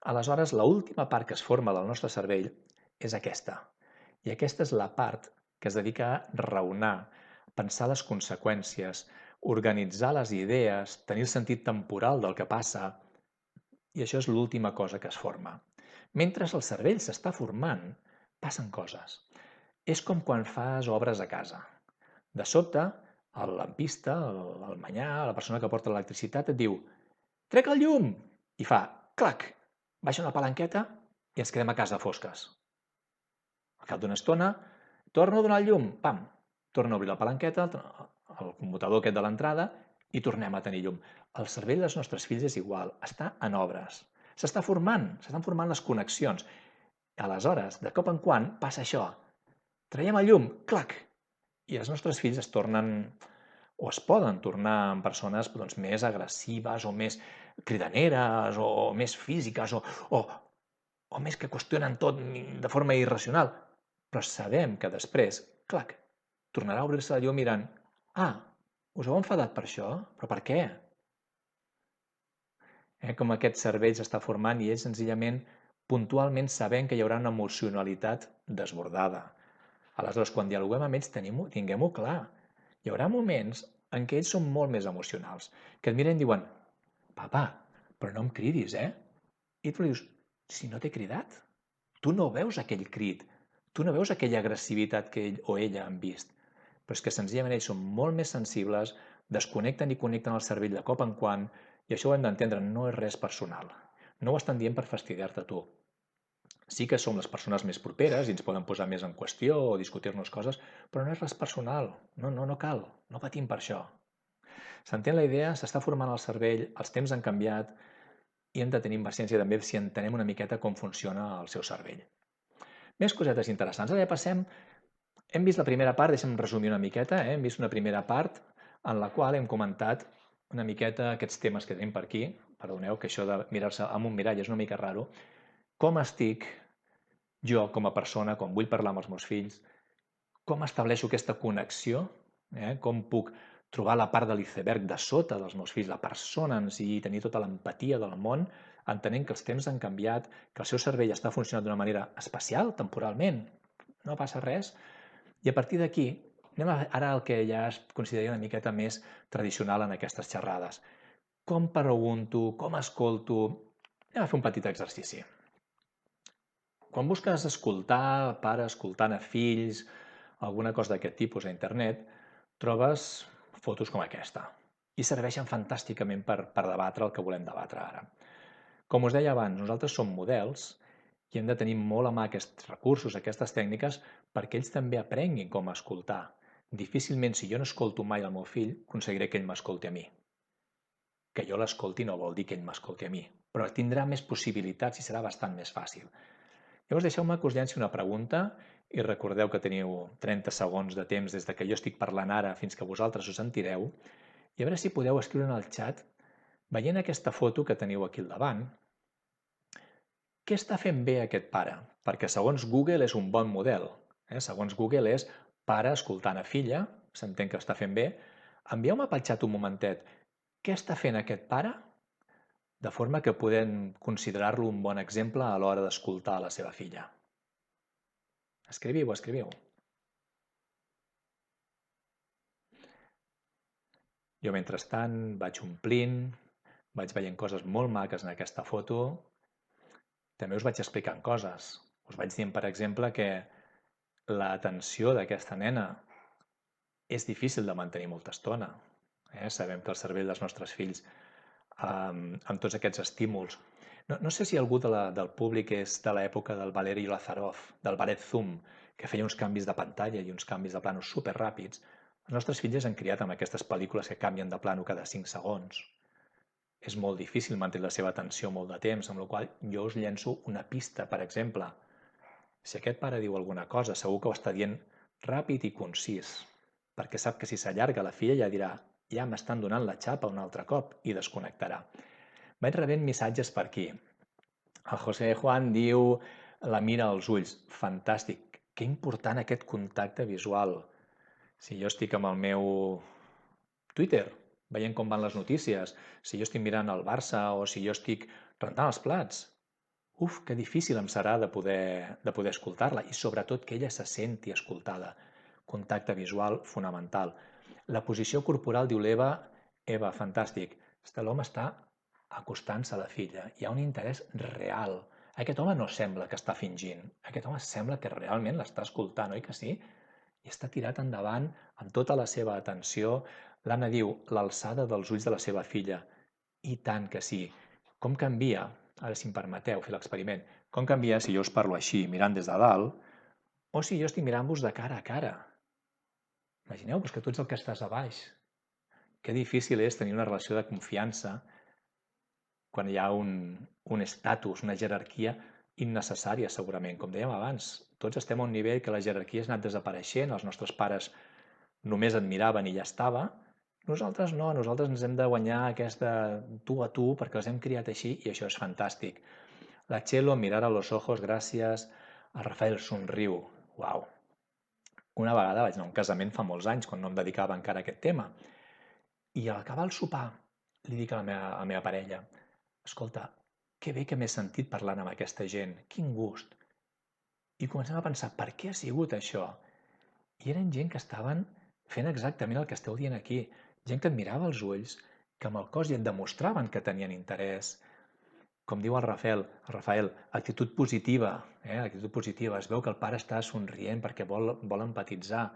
Aleshores, l'última part que es forma del nostre cervell és aquesta. I aquesta és la part que es dedica a raonar, pensar les conseqüències, organitzar les idees, tenir el sentit temporal del que passa. I això és l'última cosa que es forma. Mentre el cervell s'està formant, passen coses. És com quan fas obres a casa. De sobte, el lampista, el manyà, la persona que porta l'electricitat et diu «Trec el llum!» i fa «clac!» Baixa una palanqueta i ens quedem a casa a fosques. Al cap d'una estona, torna a donar el llum, pam! Torna a obrir la palanqueta, el commutador aquest de l'entrada, i tornem a tenir llum. El cervell dels nostres fills és igual, està en obres. S'estan formant les connexions. Aleshores, de cop en quan, passa això. Traiem el llum, clac! I els nostres fills es tornen, o es poden tornar en persones més agressives, o més cridaneres, o més físiques, o més que qüestionen tot de forma irracional. Però sabem que després, clac, tornarà a obrir-se el llum mirant us heu enfadat per això? Però per què? Com aquest cervell s'està formant i ells senzillament, puntualment sabent que hi haurà una emocionalitat desbordada. Aleshores, quan dialoguem amb ells, tinguem-ho clar. Hi haurà moments en què ells són molt més emocionals, que et miren i diuen «Papa, però no em cridis, eh?» I tu li dius «Si no t'he cridat, tu no veus aquell crit, tu no veus aquella agressivitat que ell o ella han vist». Però és que senzillament ells són molt més sensibles, desconnecten i connecten el cervell de cop en quan, i això ho hem d'entendre, no és res personal. No ho estan dient per fastidiar-te a tu. Sí que som les persones més properes i ens poden posar més en qüestió o discutir-nos coses, però no és res personal. No cal. No patim per això. S'entén la idea? S'està formant el cervell, els temps han canviat i hem de tenir paciència també si entenem una miqueta com funciona el seu cervell. Més cosetes interessants. Ara ja passem. Hem vist la primera part, deixa'm resumir una miqueta, hem vist una primera part en la qual hem comentat una miqueta aquests temes que tenim per aquí. Perdoneu, que això de mirar-se amb un mirall és una mica raro. Com estic jo com a persona, quan vull parlar amb els meus fills, com estableixo aquesta connexió, com puc trobar la part de l'iceberg de sota dels meus fills, la persona en si, i tenir tota l'empatia del món, entenent que els temps han canviat, que el seu cervell està funcionant d'una manera especial, temporalment, no passa res. I a partir d'aquí, anem ara al que ja es consideraria una miqueta més tradicional en aquestes xerrades. Com pregunto, com escolto... Anem a fer un petit exercici. Quan busques escoltar pares escoltant a fills, alguna cosa d'aquest tipus a internet, trobes fotos com aquesta. I serveixen fantàsticament per debatre el que volem debatre ara. Com us deia abans, nosaltres som models i hem de tenir molt a mà aquests recursos, aquestes tècniques, perquè ells també aprenguin com escoltar. Difícilment, si jo no escolto mai el meu fill, aconseguiré que ell m'escolti a mi. Que jo l'escolti no vol dir que ell m'escolti a mi, però tindrà més possibilitats i serà bastant més fàcil. Llavors deixeu-me que us llenci una pregunta i recordeu que teniu 30 segons de temps des de que jo estic parlant ara fins que vosaltres us sentireu i a veure si podeu escriure en el xat, veient aquesta foto que teniu aquí al davant, què està fent bé aquest pare? Perquè segons Google és un bon model. Segons Google és pare escoltant a filla, s'entén que està fent bé. Envieu-me pel xat un momentet. Què està fent aquest pare? De forma que podem considerar-lo un bon exemple a l'hora d'escoltar la seva filla. Escriviu, escriviu. Jo, mentrestant, vaig omplint, vaig veient coses molt maques en aquesta foto. També us vaig explicant coses. Us vaig dient, per exemple, que l'atenció d'aquesta nena és difícil de mantenir molta estona. Sabem que el cervell dels nostres fills, amb tots aquests estímuls... No sé si algú del públic és de l'època del Valeri Lazarov, del ballet Zoom, que feia uns canvis de pantalla i uns canvis de plano superràpids. Els nostres fills han criat amb aquestes pel·lícules que canvien de plano cada 5 segons. És molt difícil mantenir la seva atenció molt de temps, amb la qual jo us llenço una pista, per exemple. Si aquest pare diu alguna cosa, segur que ho està dient ràpid i concís, perquè sap que si s'allarga la filla ja dirà ja m'estan donant la xapa un altre cop i desconnectarà. Vaig rebent missatges per aquí. El José Juan diu la mira als ulls. Fantàstic. Que important aquest contacte visual. Si jo estic amb el meu Twitter veient com van les notícies, si jo estic mirant el Barça o si jo estic rentant els plats, que difícil em serà de poder escoltar-la i sobretot que ella se senti escoltada. Contacte visual fonamental. La posició corporal, diu l'Eva, fantàstic. L'home està acostant-se a la filla. Hi ha un interès real. Aquest home no sembla que està fingint. Aquest home sembla que realment l'està escoltant, oi que sí? I està tirat endavant amb tota la seva atenció. L'Anna diu l'alçada dels ulls de la seva filla. I tant que sí. Com canvia? Ara, si em permeteu fer l'experiment. Com canvia si jo us parlo així, mirant des de dalt, o si jo estic mirant-vos de cara a cara? Imagineu-vos que tu ets el que estàs a baix. Que difícil és tenir una relació de confiança quan hi ha un estatus, una jerarquia innecessària, segurament. Com dèiem abans, tots estem a un nivell que la jerarquia ha anat desapareixent, els nostres pares només admiraven i ja estava. Nosaltres no, nosaltres ens hem de guanyar aquesta tu a tu perquè els hem criat així i això és fantàstic. La Txelo, mirar a los ojos, gràcies. El Rafael somriu. Uau. Una vegada vaig anar a un casament fa molts anys, quan no em dedicava encara a aquest tema. I al acabar el sopar li dic a la meva parella: escolta, que bé que m'he sentit parlant amb aquesta gent, quin gust. I comencem a pensar, per què ha sigut això? I eren gent que estaven fent exactament el que esteu dient aquí. Gent que et mirava als ulls, que amb el cos ja et demostraven que tenien interès. Com diu el Rafael, actitud positiva, actitud positiva. Es veu que el pare està somrient perquè vol empatitzar.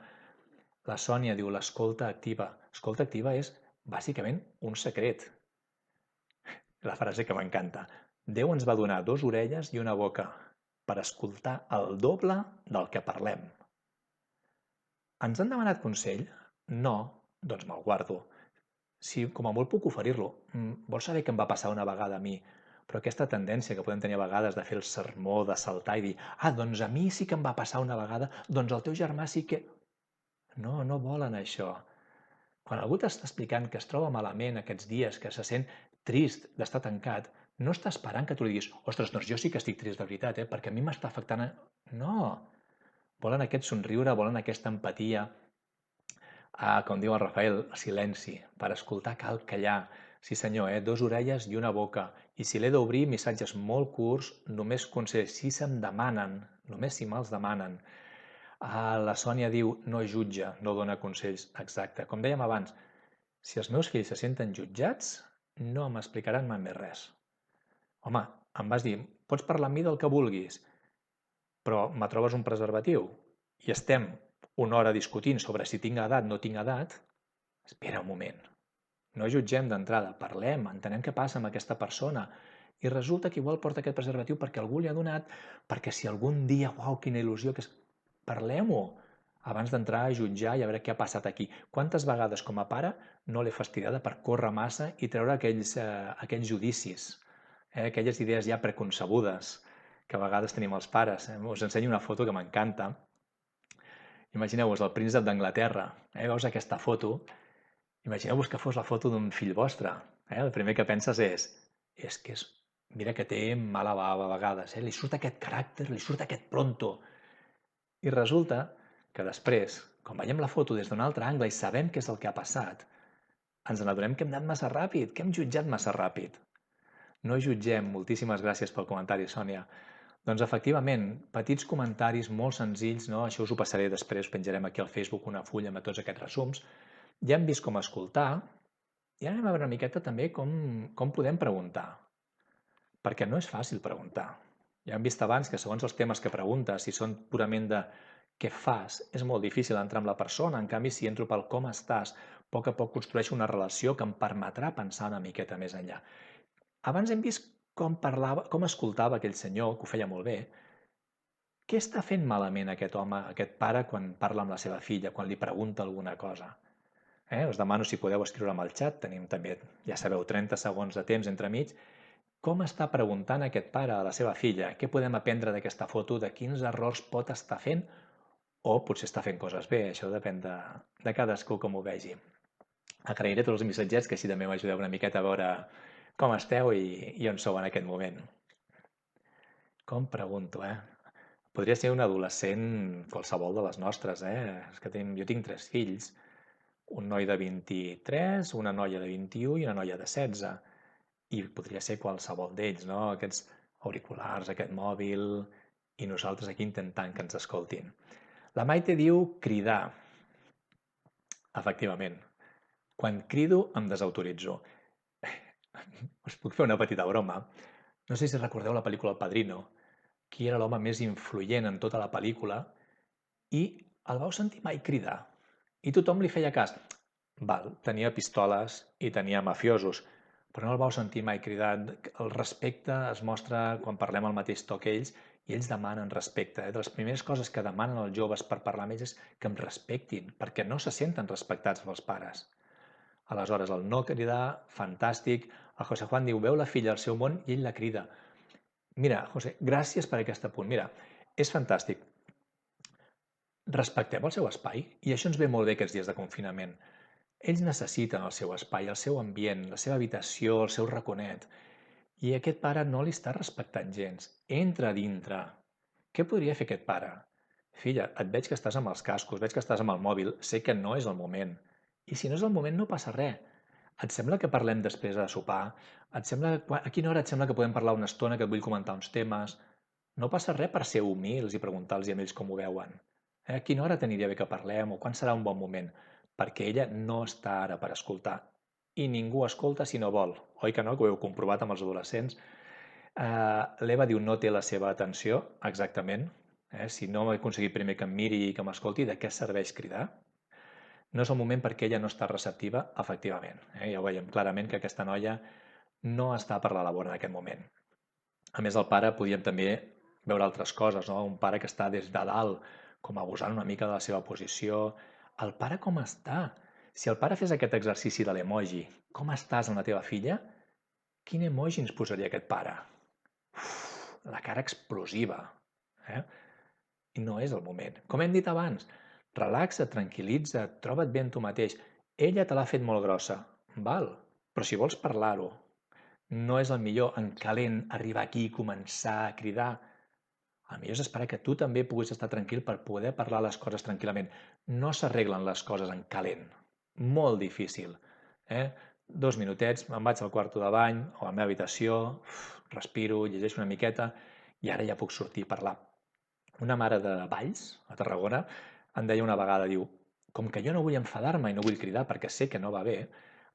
La Sònia diu l'escolta activa. L'escolta activa és bàsicament un secret. La frase que m'encanta. Déu ens va donar 2 orelles i una boca per escoltar el doble del que parlem. Ens han demanat consell? No, doncs me'l guardo. Si com a molt puc oferir-lo. Vols saber què em va passar una vegada a mi? Però aquesta tendència que podem tenir a vegades de fer el sermó, de saltar i dir doncs a mi sí que em va passar una vegada, doncs al teu germà sí que... No, no volen això. Quan algú t'està explicant que es troba malament aquests dies, que se sent trist d'estar tancat, no està esperant que tu li diguis ostres, doncs jo sí que estic trist de veritat, perquè a mi m'està afectant... No! Volen aquest somriure, volen aquesta empatia. Com diu el Rafael, silenci. Per escoltar cal callar. Sí senyor, 2 orelles i una boca. I si l'he d'obrir, missatges molt curts, només consells si se'm demanen, només si me'ls demanen. La Sònia diu, no jutja, no dona consells. Exacte. Com dèiem abans, si els meus fills se senten jutjats, no m'explicaran mai més res. Home, em vas dir, pots parlar amb mi del que vulguis, però me trobes un preservatiu i estem una hora discutint sobre si tinc edat o no tinc edat, espera un moment. No jutgem d'entrada, parlem, entenem què passa amb aquesta persona i resulta que igual porta aquest preservatiu perquè algú li ha donat, perquè si algun dia, uau, quina il·lusió, que parlem-ho abans d'entrar a jutjar i a veure què ha passat aquí. Quantes vegades com a pare no l'he fastidiada per córrer massa i treure aquells judicis, aquelles idees ja preconcebudes que a vegades tenim els pares. Us ensenyo una foto que m'encanta. Imagineu-vos el príncep d'Anglaterra. Veus aquesta foto. Imagineu-vos que fos la foto d'un fill vostre. El primer que penses és que mira que té mala bava a vegades. Li surt aquest caràcter, li surt aquest pronto. I resulta que després, quan veiem la foto des d'un altre angle i sabem què és el que ha passat, ens n'adonem que hem anat massa ràpid, que hem jutjat massa ràpid. No jutgem. Moltíssimes gràcies pel comentari, Sònia. Doncs efectivament, petits comentaris molt senzills, no? Això us ho passaré després, us penjarem aquí al Facebook una fulla amb tots aquests resums. Ja hem vist com escoltar i ara anem a veure una miqueta també com podem preguntar. Perquè no és fàcil preguntar. Ja hem vist abans que segons els temes que preguntes, si són purament de què fas, és molt difícil entrar amb la persona. En canvi, si entro pel com estàs, a poc construeixo una relació que em permetrà pensar una miqueta més enllà. Abans hem vist com parlava, com escoltava aquell senyor, que ho feia molt bé. Què està fent malament aquest home, aquest pare, quan parla amb la seva filla, quan li pregunta alguna cosa? Us demano si podeu escriure amb el xat, tenim també, ja sabeu, 30 segons de temps entremig. Com està preguntant aquest pare a la seva filla? Què podem aprendre d'aquesta foto? De quins errors pot estar fent? O potser està fent coses bé, això depèn de cadascú com ho vegi. Agrairé tots els missatgets, que així també m'ajudeu una miqueta a veure com esteu i on sou en aquest moment. Com pregunto, Podria ser un adolescent qualsevol de les nostres, És que jo tinc 3 fills, un noi de 23, una noia de 21 i una noia de 16. I podria ser qualsevol d'ells, no? Aquests auriculars, aquest mòbil, i nosaltres aquí intentant que ens escoltin. La Maite diu cridar. Efectivament. Quan crido em desautoritzo. Us puc fer una petita broma. No sé si recordeu la pel·lícula El Padrino, qui era l'home més influent en tota la pel·lícula, i el vau sentir mai cridar. I tothom li feia cas. Val, tenia pistoles i tenia mafiosos, però no el vau sentir mai cridar. El respecte es mostra quan parlem al mateix to que ells i ells demanen respecte. De les primeres coses que demanen els joves per parlar amb ells és que em respectin, perquè no se senten respectats pels pares. Aleshores, el no cridar, fantàstic. El José Juan diu, veu la filla al seu món i ell la crida. Mira, José, gràcies per aquest apunt. Mira, és fantàstic. Respectem el seu espai i això ens ve molt bé aquests dies de confinament. Ells necessiten el seu espai, el seu ambient, la seva habitació, el seu raconet. I aquest pare no li està respectant gens. Entra a dintre. Què podria fer aquest pare? Filla, et veig que estàs amb els cascos, veig que estàs amb el mòbil, sé que no és el moment. I si no és el moment, no passa res. Et sembla que parlem després de sopar? A quina hora et sembla que podem parlar una estona, que et vull comentar uns temes? No passa res per ser humils i preguntar-los a ells com ho veuen. A quina hora t'aniria bé que parlem o quan serà un bon moment? Perquè ella no està ara per escoltar. I ningú escolta si no vol. Oi que no? Que ho heu comprovat amb els adolescents. L'Eva diu no té la seva atenció, exactament. Si no he aconseguit primer que em miri i que m'escolti, de què serveix cridar? No és el moment perquè ella no està receptiva, efectivament. Ja ho veiem clarament que aquesta noia no està per la labor en aquest moment. A més, el pare podíem també veure altres coses, no? Un pare que està des de dalt, com abusant una mica de la seva posició. El pare com està? Si el pare fes aquest exercici de l'emoji, com estàs amb la teva filla? Quin emoji ens posaria aquest pare? La cara explosiva. I no és el moment. Com hem dit abans, relaxa't, tranquil·litza't, troba't bé amb tu mateix. Ella te l'ha fet molt grossa, val? Però si vols parlar-ho, no és el millor en calent arribar aquí i començar a cridar. El millor és esperar que tu també puguis estar tranquil per poder parlar les coses tranquil·lament. No s'arreglen les coses en calent. Molt difícil. 2 minutets, me'n vaig al quarto de bany o a la meva habitació, respiro, llegeixo una miqueta i ara ja puc sortir a parlar. Una mare de Valls, a Tarragona, em deia una vegada, diu, com que jo no vull enfadar-me i no vull cridar perquè sé que no va bé,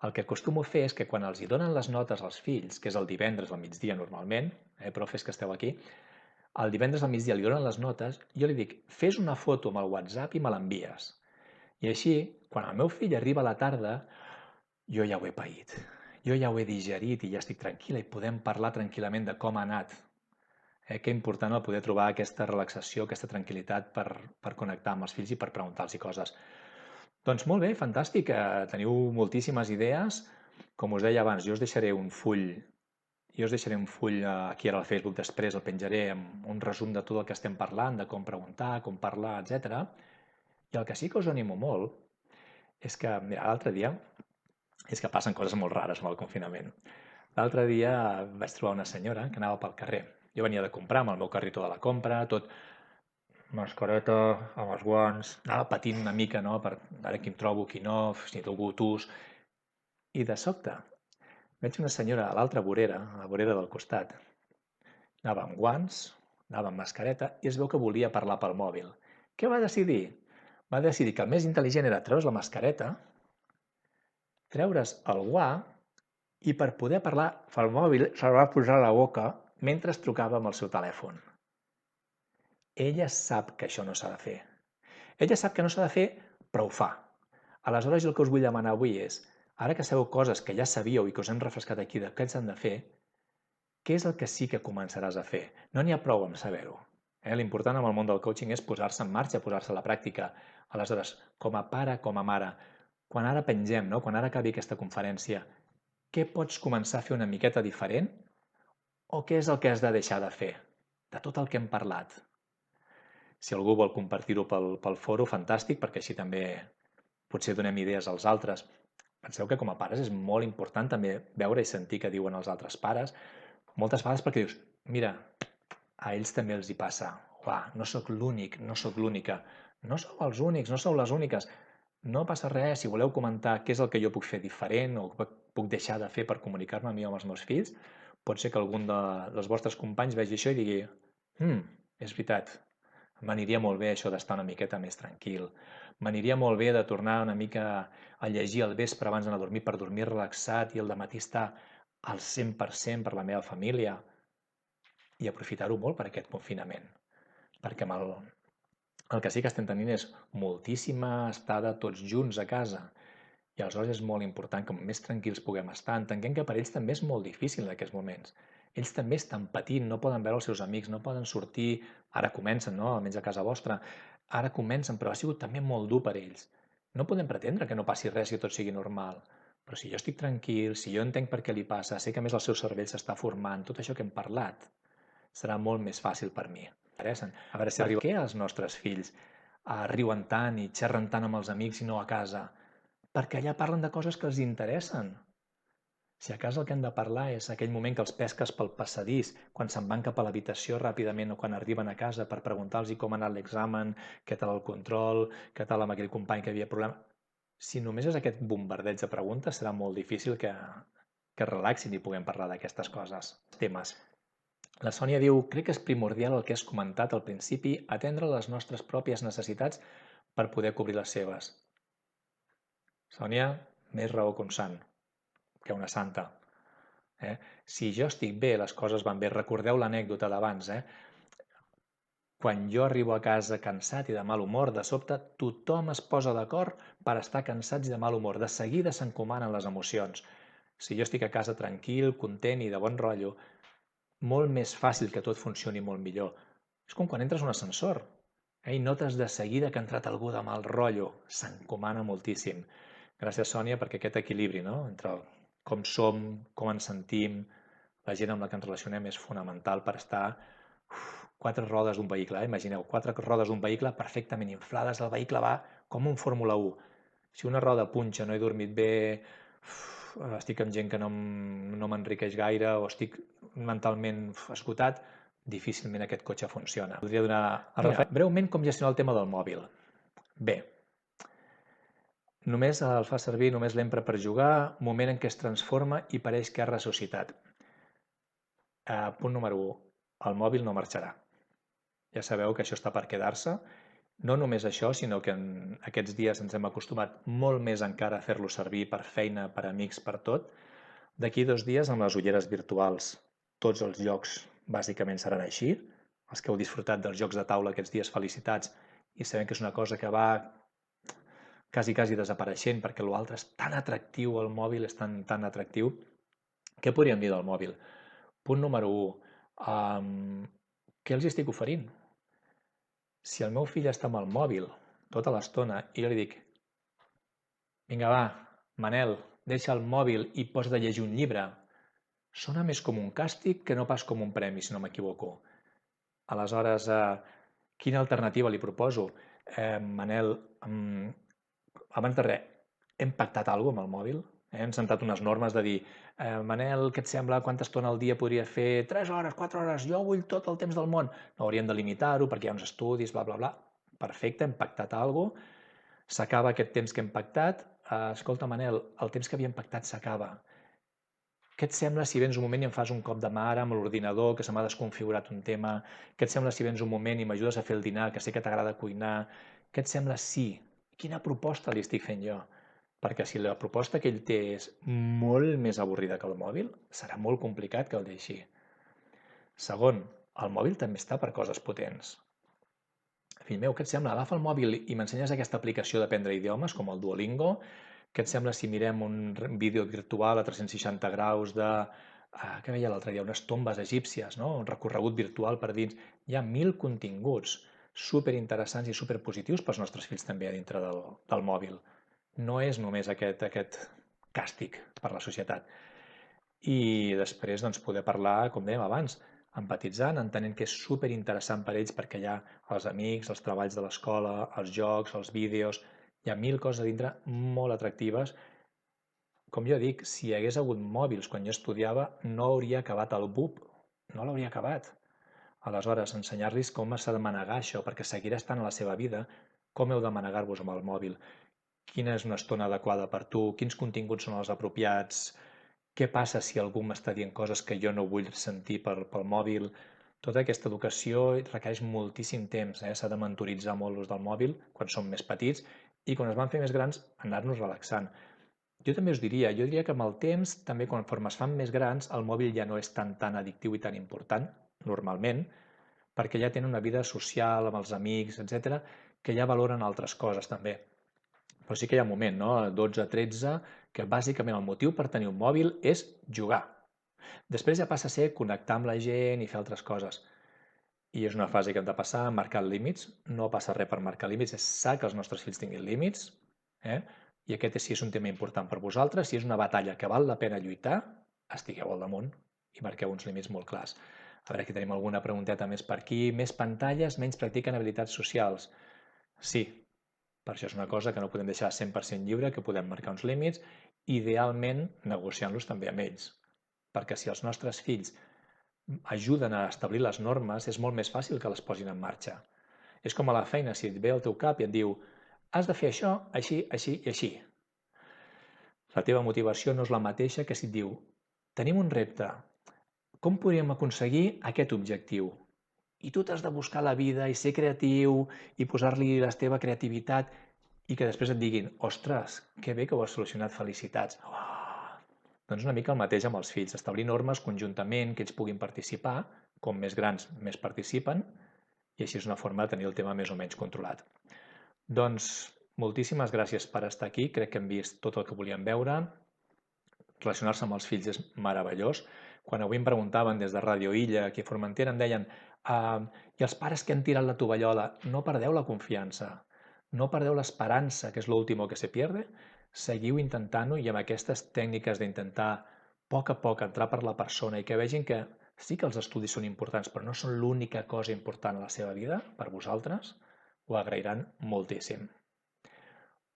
el que acostumo a fer és que quan els hi donen les notes als fills, que és el divendres al migdia normalment, profes que esteu aquí, el divendres al migdia li donen les notes, jo li dic, fes una foto amb el WhatsApp i me l'envies. I així, quan el meu fill arriba a la tarda, jo ja ho he paït, jo ja ho he digerit i ja estic tranquil·la i podem parlar tranquil·lament de com ha anat. Que important el poder trobar aquesta relaxació, aquesta tranquil·litat per connectar amb els fills i per preguntar-los coses. Doncs molt bé, fantàstic, teniu moltíssimes idees. Com us deia abans, jo us deixaré un full Jo us deixaré un full aquí ara al Facebook, després el penjaré amb un resum de tot el que estem parlant, de com preguntar, com parlar, etc. I el que sí que us animo molt és que, mira, l'altre dia, és que passen coses molt rares amb el confinament. L'altre dia vaig trobar una senyora que anava pel carrer. Jo venia de comprar amb el meu carritó de la compra, tot mascareta, amb els guants, anava patint una mica, no?, per veure qui em trobo, qui no, si algú tus. I de sobte veig una senyora a l'altra vorera, a la vorera del costat. Anava amb guants, anava amb mascareta i es veu que volia parlar pel mòbil. Què va decidir? Va decidir que el més intel·ligent era treure's la mascareta, treure's el guà i per poder parlar pel mòbil se'l va posar a la boca mentre es trucava amb el seu telèfon. Ella sap que això no s'ha de fer. Ella sap que no s'ha de fer, però ho fa. Aleshores, el que us vull demanar avui és, ara que sabeu coses que ja sabíeu i que us hem refrescat aquí de què s'han de fer, què és el que sí que començaràs a fer? No n'hi ha prou amb saber-ho. L'important en el món del coaching és posar-se en marxa, posar-se a la pràctica. Aleshores, com a pare, com a mare, quan ara pengem, no? Quan ara acabi aquesta conferència, què pots començar a fer una miqueta diferent? O què és el que has de deixar de fer? De tot el que hem parlat. Si algú vol compartir-ho pel foro, fantàstic, perquè així també potser donem idees als altres. Penseu que com a pares és molt important també veure i sentir què diuen els altres pares, moltes vegades perquè dius, mira, a ells també els hi passa, uah, no sóc l'únic, no sóc l'única, no sou els únics, no sou les úniques, no passa res, si voleu comentar què és el que jo puc fer diferent o puc deixar de fer per comunicar-me a mi o amb els meus fills, pot ser que algun dels vostres companys vegi això i digui, és veritat, m'aniria molt bé això d'estar una miqueta més tranquil. M'aniria molt bé de tornar una mica a llegir al vespre abans d'anar a dormir per dormir relaxat i al dematí estar al 100% per la meva família i aprofitar-ho molt per aquest confinament. Perquè el que sí que estem tenint és moltíssima estada tots junts a casa i aleshores és molt important que més tranquils puguem estar. Entenguem que per ells també és molt difícil en aquests moments. Ells també estan patint, no poden veure els seus amics, no poden sortir, ara comencen, no?, almenys a casa vostra, ara comencen, però ha sigut també molt dur per ells. No podem pretendre que no passi res i que tot sigui normal, però si jo estic tranquil, si jo entenc per què li passa, sé que a més el seu cervell s'està formant, tot això que hem parlat, serà molt més fàcil per mi. A veure si arriba... Per què els nostres fills riuen tant i xerren tant amb els amics i no a casa? Perquè allà parlen de coses que els interessen. Si a casa el que hem de parlar és aquell moment que els pesques pel passadís, quan se'n van cap a l'habitació ràpidament o quan arriben a casa per preguntar-los com ha anat l'examen, què tal el control, què tal amb aquell company que havia problema... Si només és aquest bombardeig de preguntes, serà molt difícil que relaxin i puguem parlar d'aquestes coses. Temes. La Sònia diu, crec que és primordial el que has comentat al principi, atendre les nostres pròpies necessitats per poder cobrir les seves. Sònia, més raó que un sant, que una santa. Si jo estic bé, les coses van bé. Recordeu l'anècdota d'abans. Quan jo arribo a casa cansat i de mal humor, de sobte tothom es posa d'acord per estar cansats i de mal humor. De seguida s'encomanen les emocions. Si jo estic a casa tranquil, content i de bon rotllo, molt més fàcil que tot funcioni molt millor. És com quan entres a un ascensor i notes de seguida que ha entrat algú de mal rotllo. S'encomana moltíssim. Gràcies, Sònia, perquè aquest equilibri, no?, entre com som, com ens sentim, la gent amb la que ens relacionem és fonamental per estar quatre rodes d'un vehicle. Imagineu, quatre rodes d'un vehicle perfectament inflades, el vehicle va com un Fórmula 1. Si una roda punxa, no he dormit bé, estic amb gent que no m'enriqueix gaire o estic mentalment esgotat, difícilment aquest cotxe funciona. Podria donar breument com gestionar el tema del mòbil. Bé, només el fa servir, només l'empra per jugar, moment en què es transforma i pareix que ha ressuscitat. Punt número 1, el mòbil no marxarà. Ja sabeu que això està per quedar-se. No només això, sinó que en aquests dies ens hem acostumat molt més encara a fer-lo servir per feina, per amics, per tot. D'aquí 2 dies, amb les ulleres virtuals, tots els jocs bàsicament seran així. Els que heu disfrutat dels jocs de taula aquests dies, felicitats, i sabem que és una cosa que va quasi desapareixent perquè l'altre és tan atractiu, el mòbil és tan atractiu. Què podríem dir del mòbil? Punt número 1. Què els estic oferint? Si el meu fill està amb el mòbil tota l'estona i jo li dic vinga va, Manel, deixa el mòbil i posa't a llegir un llibre, sona més com un càstig que no pas com un premi, si no m'equivoco. Aleshores, quina alternativa li proposo? Manel, abans de res, hem pactat alguna cosa amb el mòbil? Hem sentat unes normes de dir Manel, què et sembla, quanta estona al dia podria fer? 3 hores, 4 hores, jo vull tot el temps del món. No hauríem de limitar-ho perquè hi ha uns estudis, bla, bla, bla. Perfecte, hem pactat alguna cosa. S'acaba aquest temps que hem pactat. Escolta, Manel, el temps que havíem pactat s'acaba. Què et sembla si vens un moment i em fas un cop de mà ara amb l'ordinador, que se m'ha desconfigurat un tema? Què et sembla si vens un moment i m'ajudes a fer el dinar, que sé que t'agrada cuinar? Què et sembla si? Quina proposta li estic fent jo? Perquè si la proposta que ell té és molt més avorrida que el mòbil, serà molt complicat que el deixi. Segon, el mòbil també està per coses potents. Fill meu, què et sembla? Agafa el mòbil i m'ensenyes aquesta aplicació d'aprendre idiomes, com el Duolingo. Què et sembla si mirem un vídeo virtual a 360 graus de... què veia l'altre dia? Unes tombes egípcies, no? Un recorregut virtual per dins. Hi ha 1000 continguts superinteressants i superpositius pels nostres fills també a dintre del mòbil. No és només aquest càstig per la societat. I després doncs, poder parlar, com dèiem abans, empatitzant, entenent que és superinteressant per ells perquè hi ha els amics, els treballs de l'escola, els jocs, els vídeos, hi ha 1000 coses a dintre molt atractives. Com jo dic, si hi hagués hagut mòbils quan jo estudiava, no hauria acabat el BUP, no l'hauria acabat. Aleshores, ensenyar-los com s'ha de manegar això, perquè seguirà estant a la seva vida, com heu de manegar-vos amb el mòbil, quina és una estona adequada per tu, quins continguts són els apropiats, què passa si algú m'està dient coses que jo no vull sentir pel mòbil. Tota aquesta educació requereix moltíssim temps, s'ha de mentoritzar molt l'ús del mòbil quan som més petits i quan es van fer més grans anar-nos relaxant. Jo també us diria, que amb el temps, també conforme es fan més grans, el mòbil ja no és tan addictiu i tan important, normalment, perquè ja tenen una vida social amb els amics, etc, que ja valoren altres coses també. Però sí que hi ha un moment, no? 12, 13, que bàsicament el motiu per tenir un mòbil és jugar. Després ja passa a ser connectar amb la gent i fer altres coses. I és una fase que hem de passar, marcar límits. No passa res per marcar límits, és sa que els nostres fills tinguin límits. I aquest sí és un tema important per vosaltres. Si és una batalla que val la pena lluitar, estigueu al damunt i marqueu uns límits molt clars. A veure, aquí tenim alguna pregunteta més per aquí. Més pantalles, menys practiquen habilitats socials. Sí, per això és una cosa que no podem deixar 100% lliure, que podem marcar uns límits, idealment negociant-los també amb ells. Perquè si els nostres fills ajuden a establir les normes, és molt més fàcil que les posin en marxa. És com a la feina, si et ve al teu cap i et diu has de fer això, així, així i així. La teva motivació no és la mateixa que si et diu tenim un repte, com podríem aconseguir aquest objectiu? I tu t'has de buscar la vida i ser creatiu i posar-li la teva creativitat i que després et diguin ostres, que bé que ho has solucionat, felicitats. Doncs una mica el mateix amb els fills, establir normes conjuntament, que ells puguin participar, com més grans més participen, i així és una forma de tenir el tema més o menys controlat. Doncs moltíssimes gràcies per estar aquí, crec que hem vist tot el que volíem veure. Relacionar-se amb els fills és meravellós. Quan avui em preguntaven des de Ràdio Illa, aquí a Formentera, em deien i els pares que han tirat la tovallola, no perdeu la confiança, no perdeu l'esperança, que és l'últim que se pierde, seguiu intentant-ho i amb aquestes tècniques d'intentar a poc entrar per la persona i que vegin que sí que els estudis són importants, però no són l'única cosa important a la seva vida, per vosaltres, ho agrairan moltíssim.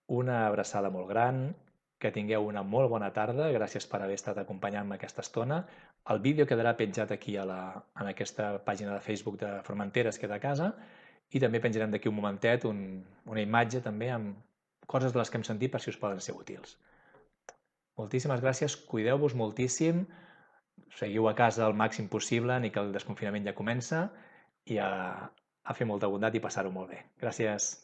Una abraçada molt gran, que tingueu una molt bona tarda, gràcies per haver estat acompanyant-me aquesta estona. El vídeo quedarà penjat aquí en aquesta pàgina de Facebook de Formentera es queda a casa i també penjarem d'aquí un momentet una imatge també amb coses de les que hem sentit per si us poden ser útils. Moltíssimes gràcies, cuideu-vos moltíssim, seguiu a casa el màxim possible, ni que el desconfinament ja comença, i a fer molta bondat i passar-ho molt bé. Gràcies.